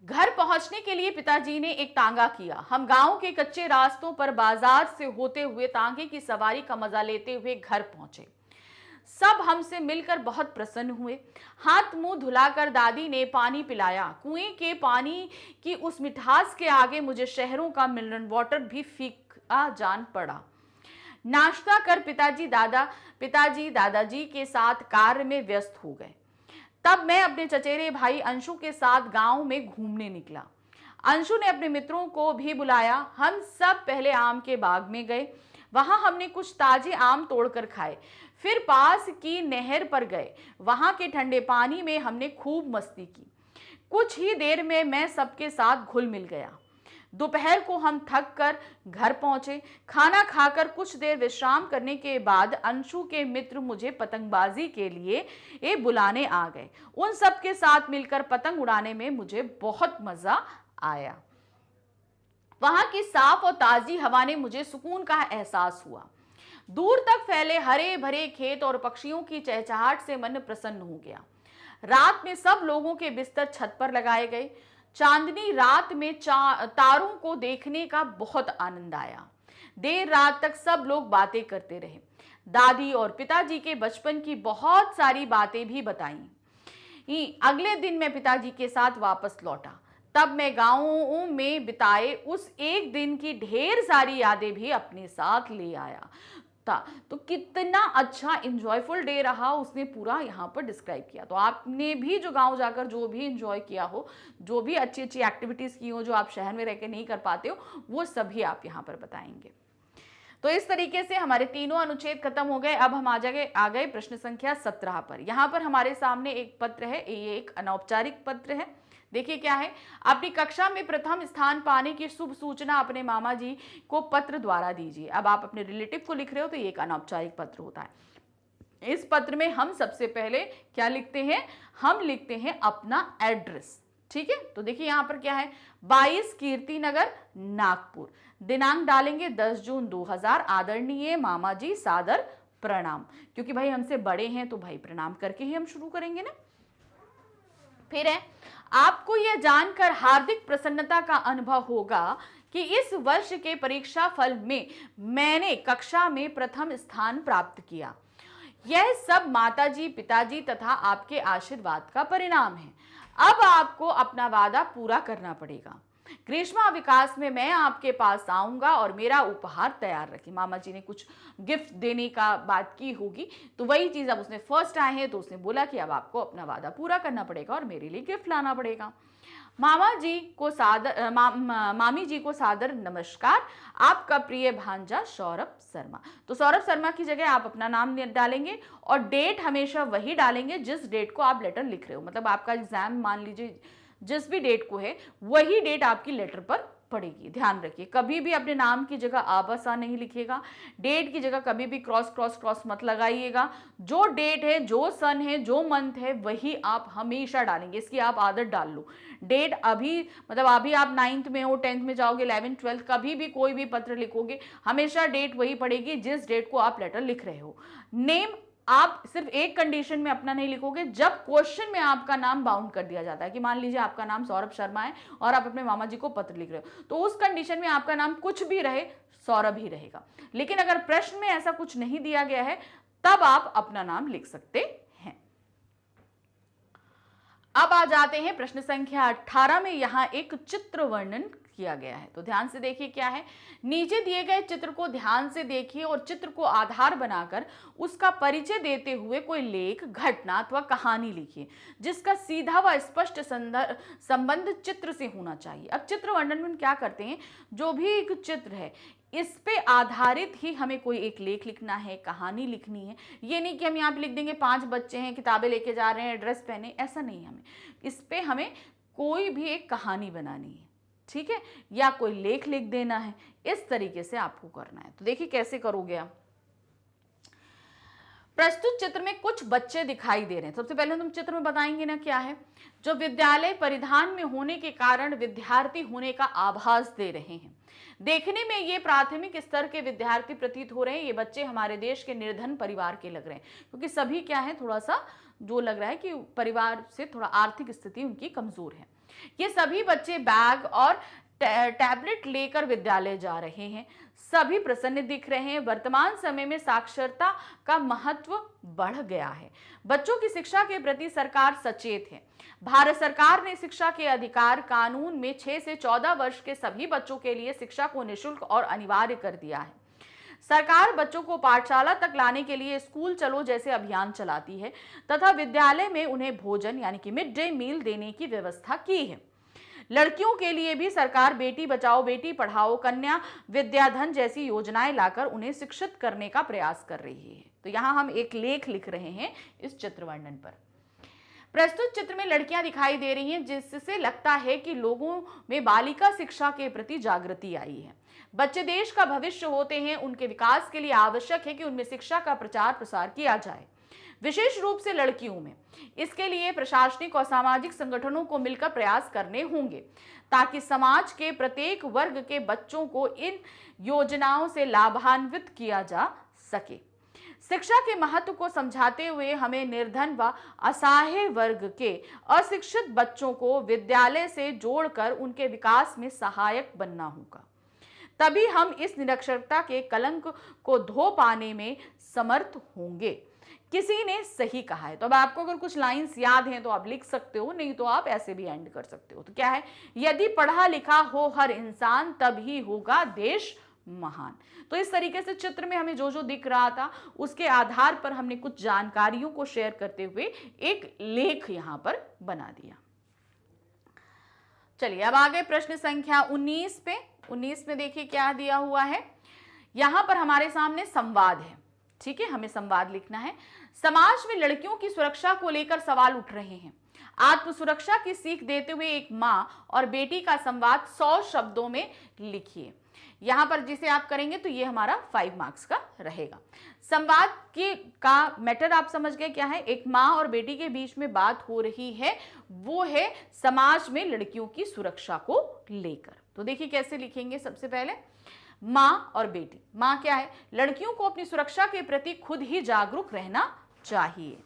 घर पहुंचने के लिए पिताजी ने एक तांगा किया। हम गांव के कच्चे रास्तों पर बाजार से होते हुए तांगे की सवारी का मजा लेते हुए घर पहुंचे। सब हमसे मिलकर बहुत प्रसन्न हुए। हाथ मुंह धुलाकर दादी ने पानी पिलाया। कुएं के पानी की उस मिठास के आगे मुझे शहरों का मिनरल वाटर भी फीका जान पड़ा। नाश्ता कर पिताजी दादाजी के साथ कार्य में व्यस्त हो गए। तब मैं अपने चचेरे भाई अंशु के साथ गांव में घूमने निकला। अंशु ने अपने मित्रों को भी बुलाया। हम सब पहले आम के बाग में गए। वहां हमने कुछ ताजे आम तोड़कर खाए। फिर पास की नहर पर गए। वहां के ठंडे पानी में हमने खूब मस्ती की। कुछ ही देर में मैं सबके साथ घुल मिल गया। दोपहर को हम थक कर घर पहुंचे। खाना खाकर कुछ देर विश्राम करने के बाद अंशु के मित्र मुझे पतंगबाजी के लिए बुलाने आ गए। उन सब के साथ मिलकर पतंग उड़ाने में मुझे बहुत मजा आया। वहां की साफ और ताजी हवा ने मुझे सुकून का एहसास हुआ। दूर तक फैले हरे भरे खेत और पक्षियों की चहचहाट से मन प्रसन्न हो गया। रात में सब लोगों के बिस्तर छत पर लगाए गए। चांदनी रात में तारों को देखने का बहुत आनंद आया। देर रात तक सब लोग बातें करते रहे। दादी और पिताजी के बचपन की बहुत सारी बातें भी बताई। अगले दिन मैं पिताजी के साथ वापस लौटा। तब मैं गांव में बिताए उस एक दिन की ढेर सारी यादें भी अपने साथ ले आया था। तो कितना अच्छा इंजॉयफुल डे रहा उसने पूरा यहाँ पर डिस्क्राइब किया। तो आपने भी जो गांव जाकर जो भी इंजॉय किया हो, जो भी अच्छी अच्छी एक्टिविटीज की हो जो आप शहर में रह के नहीं कर पाते हो, वो सभी आप यहाँ पर बताएंगे। तो इस तरीके से हमारे तीनों अनुच्छेद खत्म हो गए। अब हम आ गए प्रश्न संख्या 17 पर। यहाँ पर हमारे सामने एक पत्र है, ये एक अनौपचारिक पत्र है। देखिए क्या है, अपनी कक्षा में प्रथम स्थान पाने की शुभ सूचना अपने मामा जी को पत्र द्वारा दीजिए। अब आप अपने रिलेटिव को लिख रहे हो तो ये एक अनौपचारिक पत्र होता है। इस पत्र में हम सबसे पहले क्या लिखते हैं, हम लिखते हैं अपना एड्रेस। ठीक है, तो देखिए यहां पर क्या है, 22 कीर्ति नगर नागपुर, दिनांक डालेंगे 10 जून 2000, आदरणीय मामा जी सादर प्रणाम, क्योंकि भाई हमसे बड़े हैं तो भाई प्रणाम करके ही हम शुरू करेंगे ना। फिर है, आपको यह जानकर हार्दिक प्रसन्नता का अनुभव होगा कि इस वर्ष के परीक्षा फल में मैंने कक्षा में प्रथम स्थान प्राप्त किया। यह सब माताजी, पिताजी तथा आपके आशीर्वाद का परिणाम है। अब आपको अपना वादा पूरा करना पड़ेगा। ग्रीष्मावकाश में मैं आपके पास आऊंगा और मेरा उपहार तैयार रखें। मामा जी ने कुछ गिफ्ट देने का बात की होगी, तो वही चीज, अब उसने फर्स्ट आए हैं तो उसने बोला कि अब आपको अपना वादा पूरा करना पड़ेगा और मेरे लिए गिफ्ट लाना पड़ेगा। मामा जी को सादर मामी जी को सादर नमस्कार, आपका प्रिय भांजा सौरभ शर्मा। तो सौरभ शर्मा की जगह आप अपना नाम डालेंगे और डेट हमेशा वही डालेंगे जिस डेट को आप लेटर लिख रहे हो। मतलब आपका एग्जाम मान लीजिए जिस भी डेट को है वही डेट आपकी लेटर पर पड़ेगी। ध्यान रखिए, कभी भी अपने नाम की जगह आबासा नहीं लिखिएगा, डेट की जगह कभी भी क्रॉस क्रॉस क्रॉस मत लगाइएगा। जो डेट है, जो सन है, जो मंथ है, वही आप हमेशा डालेंगे। इसकी आप आदत डाल लो। डेट अभी मतलब अभी आप 9th में हो, 10th में जाओगे, 11th 12th, कभी भी कोई भी पत्र लिखोगे हमेशा डेट वही पड़ेगी जिस डेट को आप लेटर लिख रहे हो। नेम आप सिर्फ एक कंडीशन में अपना नहीं लिखोगे, जब क्वेश्चन में आपका नाम बाउंड कर दिया जाता है कि मान लीजिए आपका नाम सौरभ शर्मा है और आप अपने मामा जी को पत्र लिख रहे हो, तो उस कंडीशन में आपका नाम कुछ भी रहे सौरभ ही रहेगा। लेकिन अगर प्रश्न में ऐसा कुछ नहीं दिया गया है तब आप अपना नाम लिख सकते हैं। अब आ जाते हैं प्रश्न संख्या 18 में। यहां एक चित्र वर्णन किया गया है, तो ध्यान से देखिए क्या है। नीचे दिए गए चित्र को ध्यान से देखिए और चित्र को आधार बनाकर उसका परिचय देते हुए कोई लेख, घटना अथवा कहानी लिखिए जिसका सीधा व स्पष्ट संबंध चित्र से होना चाहिए। अब चित्र वर्णन में क्या करते हैं, जो भी एक चित्र है इस पे आधारित ही हमें कोई एक लेख लिखना है, कहानी लिखनी है। ये नहीं कि हम यहाँ पे लिख देंगे 5 बच्चे हैं, किताबें लेके जा रहे हैं, ड्रेस पहने, ऐसा नहीं। हमें इस पे हमें कोई भी एक कहानी बनानी है, ठीक है, या कोई लेख लिख देना है। इस तरीके से आपको करना है। तो देखिए कैसे करोगे आप। प्रस्तुत चित्र में कुछ बच्चे दिखाई दे रहे हैं। सबसे पहले तुम चित्र में बताएंगे ना क्या है, जो विद्यालय परिधान में होने के कारण विद्यार्थी होने का आभास दे रहे हैं। देखने में ये प्राथमिक स्तर के विद्यार्थी प्रतीत हो रहे हैं। ये बच्चे हमारे देश के निर्धन परिवार के लग रहे हैं, क्योंकि सभी क्या है, थोड़ा सा जो लग रहा है कि परिवार से थोड़ा आर्थिक स्थिति उनकी कमजोर है। ये सभी बच्चे बैग और टैबलेट लेकर विद्यालय जा रहे हैं। सभी प्रसन्न दिख रहे हैं। वर्तमान समय में साक्षरता का महत्व बढ़ गया है। बच्चों की शिक्षा के प्रति सरकार सचेत है। भारत सरकार ने शिक्षा के अधिकार कानून में 6 से 14 वर्ष के सभी बच्चों के लिए शिक्षा को निःशुल्क और अनिवार्य कर दिया है। सरकार बच्चों को पाठशाला तक लाने के लिए स्कूल चलो जैसे अभियान चलाती है तथा विद्यालय में उन्हें भोजन यानी कि मिड डे मील देने की व्यवस्था की है। लड़कियों के लिए भी सरकार बेटी बचाओ बेटी पढ़ाओ, कन्या विद्याधन जैसी योजनाएं लाकर उन्हें शिक्षित करने का प्रयास कर रही है। तो यहाँ हम एक लेख लिख रहे हैं इस चित्र वर्णन पर। प्रस्तुत चित्र में लड़कियां दिखाई दे रही हैं, जिससे लगता है कि लोगों में बालिका शिक्षा के प्रति जागृति आई है। बच्चे देश का भविष्य होते हैं, उनके विकास के लिए आवश्यक है कि उनमें शिक्षा का प्रचार प्रसार किया जाए, विशेष रूप से लड़कियों में। इसके लिए प्रशासनिक और सामाजिक संगठनों को मिलकर प्रयास करने होंगे ताकि समाज के प्रत्येक वर्ग के बच्चों को इन योजनाओं से लाभान्वित किया जा सके। शिक्षा के महत्व को समझाते हुए हमें निर्धन व असहाय वर्ग के अशिक्षित बच्चों को विद्यालय से जोड़कर उनके विकास में सहायक बनना होगा। तभी हम इस निरक्षरता के कलंक को धो पाने में समर्थ होंगे। किसी ने सही कहा है। तो अब आपको अगर कुछ लाइंस याद हैं तो आप लिख सकते हो, नहीं तो आप ऐसे भी एंड कर सकते हो। तो क्या है, यदि पढ़ा लिखा हो हर इंसान तभी होगा देश महान। तो इस तरीके से चित्र में हमें जो जो दिख रहा था उसके आधार पर हमने कुछ जानकारियों को शेयर करते हुए एक लेख यहां पर बना दिया। चलिए अब आगे प्रश्न संख्या 19 पे। 19 में देखिए क्या दिया हुआ है। यहां पर हमारे सामने संवाद है, ठीक है, हमें संवाद लिखना है। समाज में लड़कियों की सुरक्षा को लेकर सवाल उठ रहे हैं। आत्म सुरक्षा की सीख देते हुए एक मां और बेटी का संवाद 100 शब्दों में लिखिए। यहां पर जिसे आप करेंगे तो ये हमारा 5 मार्क्स का रहेगा। संवाद की का मैटर आप समझ गए क्या है, एक माँ और बेटी के बीच में बात हो रही है, वो है समाज में लड़कियों की सुरक्षा को लेकर। तो देखिए कैसे लिखेंगे, सबसे पहले माँ और बेटी। माँ क्या है, लड़कियों को अपनी सुरक्षा के प्रति खुद ही जागरूक रहना चाहिए।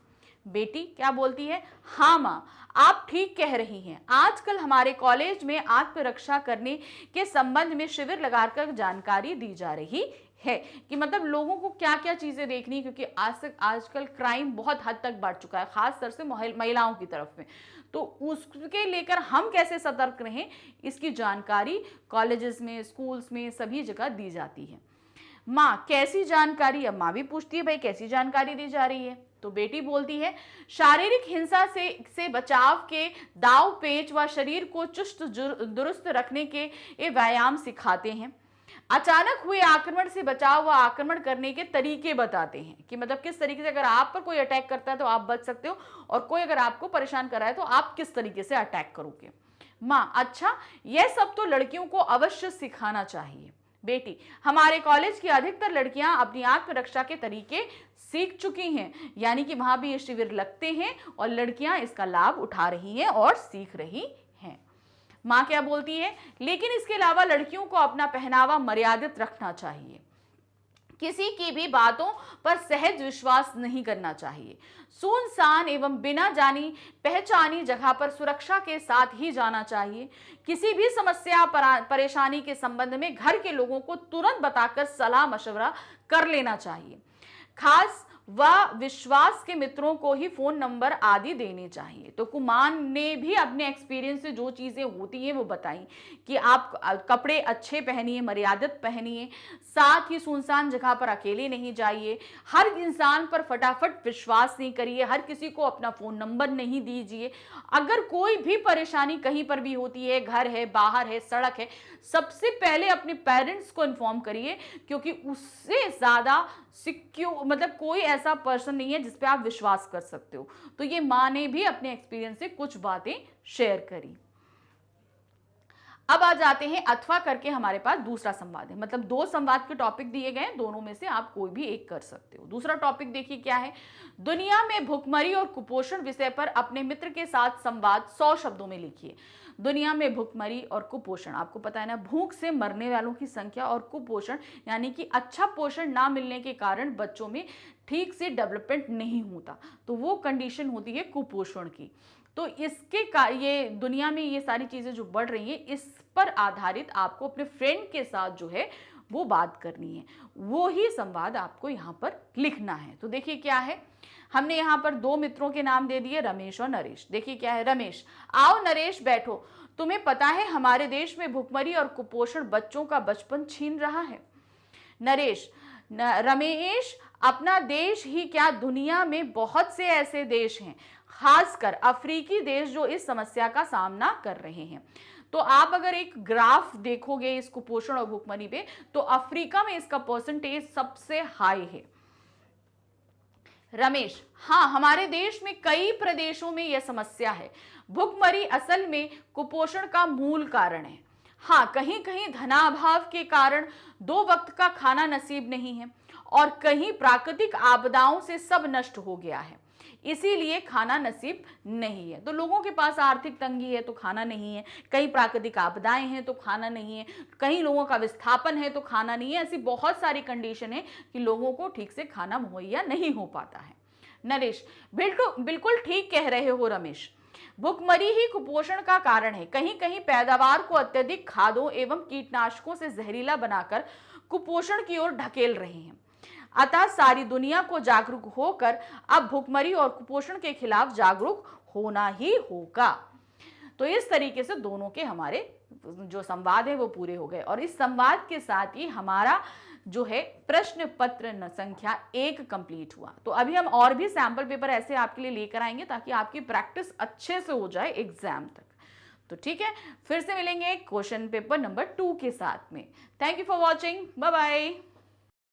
बेटी क्या बोलती है, हाँ माँ आप ठीक कह रही हैं, आजकल हमारे कॉलेज में आत्मरक्षा करने के संबंध में शिविर लगाकर जानकारी दी जा रही है कि मतलब लोगों को क्या क्या चीजें देखनी, क्योंकि आजकल क्राइम बहुत हद तक बढ़ चुका है, खास तौर से महिलाओं की तरफ में। तो उसके लेकर हम कैसे सतर्क रहें, इसकी जानकारी कॉलेजेस में, स्कूल्स में, सभी जगह दी जाती है। माँ कैसी जानकारी, अब माँ भी पूछती है भाई कैसी जानकारी दी जा रही है, तो बेटी बोलती है शारीरिक हिंसा से बचाव के दाव पेच व शरीर को चुस्त दुरुस्त रखने के ये व्यायाम सिखाते हैं, अचानक हुए आक्रमण से बचाव व आक्रमण करने के तरीके बताते हैं कि मतलब किस तरीके से अगर आप पर कोई अटैक करता है तो आप बच सकते हो, और कोई अगर आपको परेशान कर रहा है तो आप किस तरीके से अटैक करोगे। माँ अच्छा यह सब तो लड़कियों को अवश्य सिखाना चाहिए। बेटी हमारे कॉलेज की अधिकतर लड़कियां अपनी आत्मरक्षा के तरीके सीख चुकी हैं, यानी कि वहां भी ये शिविर लगते हैं और लड़कियां इसका लाभ उठा रही हैं और सीख रही हैं। माँ क्या बोलती है, लेकिन इसके अलावा लड़कियों को अपना पहनावा मर्यादित रखना चाहिए, किसी की भी बातों पर सहज विश्वास नहीं करना चाहिए, सुनसान एवं बिना जानी पहचानी जगह पर सुरक्षा के साथ ही जाना चाहिए, किसी भी समस्या परेशानी के संबंध में घर के लोगों को तुरंत बताकर सलाह मशवरा कर लेना चाहिए, खास व विश्वास के मित्रों को ही फोन नंबर आदि देने चाहिए। तो कुमान ने भी अपने एक्सपीरियंस से जो चीजें होती हैं वो बताई कि आप कपड़े अच्छे पहनिए, मर्यादित पहनिए, साथ ही सुनसान जगह पर अकेले नहीं जाइए, हर इंसान पर फटाफट विश्वास नहीं करिए, हर किसी को अपना फोन नंबर नहीं दीजिए, अगर कोई भी परेशानी कहीं पर भी होती है, घर है, बाहर है, सड़क है, सबसे पहले अपने पेरेंट्स को इन्फॉर्म करिए, क्योंकि उससे ज्यादा सिक्योर मतलब कोई ऐसा पर्सन नहीं है जिस पे आप विश्वास कर सकते हो। तो ये माँ ने भी अपने एक्सपीरियंस से कुछ बातें शेयर करी। अब आ जाते हैं अथवा करके, हमारे पास दूसरा संवाद है, मतलब 2 संवाद के टॉपिक दिए गए हैं, दोनों में से आप कोई भी एक कर सकते हो। दूसरा टॉपिक देखिए क्या है, दुनिया में भुखमरी और कुपोषण विषय पर अपने मित्र के साथ संवाद 100 शब्दों में लिखिए। दुनिया में भुखमरी और कुपोषण, आपको पता है ना, भूख से मरने वालों की संख्या, और कुपोषण यानी कि अच्छा पोषण ना मिलने के कारण बच्चों में ठीक से डेवलपमेंट नहीं होता, तो वो कंडीशन होती है कुपोषण की। तो ये दुनिया में ये सारी चीजें जो बढ़ रही हैं, इस पर आधारित आपको अपने फ्रेंड के साथ जो है वो बात करनी है, वो ही संवाद आपको यहाँ पर लिखना है। तो देखिए क्या है, हमने यहाँ पर 2 मित्रों के नाम दे दिए, रमेश और नरेश। देखिए क्या है, रमेश आओ नरेश बैठो, तुम्हें पता है हमारे देश में भुखमरी और कुपोषण बच्चों का बचपन छीन रहा है। नरेश रमेश अपना देश ही क्या, दुनिया में बहुत से ऐसे देश हैं, खासकर अफ्रीकी देश, जो इस समस्या का सामना कर रहे हैं। तो आप अगर एक ग्राफ देखोगे इस कुपोषण और भुखमरी पे, तो अफ्रीका में इसका परसेंटेज सबसे हाई है। रमेश हाँ हमारे देश में कई प्रदेशों में यह समस्या है, भुखमरी असल में कुपोषण का मूल कारण है। हाँ कहीं कहीं धनाभाव के कारण 2 वक्त का खाना नसीब नहीं है, और कहीं प्राकृतिक आपदाओं से सब नष्ट हो गया है, इसीलिए खाना नसीब नहीं है। तो लोगों के पास आर्थिक तंगी है तो खाना नहीं है, कहीं प्राकृतिक आपदाएं हैं तो खाना नहीं है, कहीं लोगों का विस्थापन है तो खाना नहीं है, ऐसी बहुत सारी कंडीशन है कि लोगों को ठीक से खाना मुहैया नहीं हो पाता है। नरेश बिल्कुल ठीक कह रहे हो रमेश, भुखमरी ही कुपोषण का कारण है, कहीं कहीं पैदावार को अत्यधिक खादों एवं कीटनाशकों से जहरीला बनाकर कुपोषण की ओर ढकेल रहे हैं। अतः सारी दुनिया को जागरूक होकर अब भुखमरी और कुपोषण के खिलाफ जागरूक होना ही होगा। तो इस तरीके से दोनों के हमारे जो संवाद है वो पूरे हो गए, और इस संवाद के साथ ही हमारा जो है प्रश्न पत्र संख्या 1 कंप्लीट हुआ। तो अभी हम और भी सैंपल पेपर ऐसे आपके लिए लेकर आएंगे ताकि आपकी प्रैक्टिस अच्छे से हो जाए एग्जाम तक। तो ठीक है, फिर से मिलेंगे क्वेश्चन पेपर नंबर 2 के साथ में। Thank you for watching, bye bye.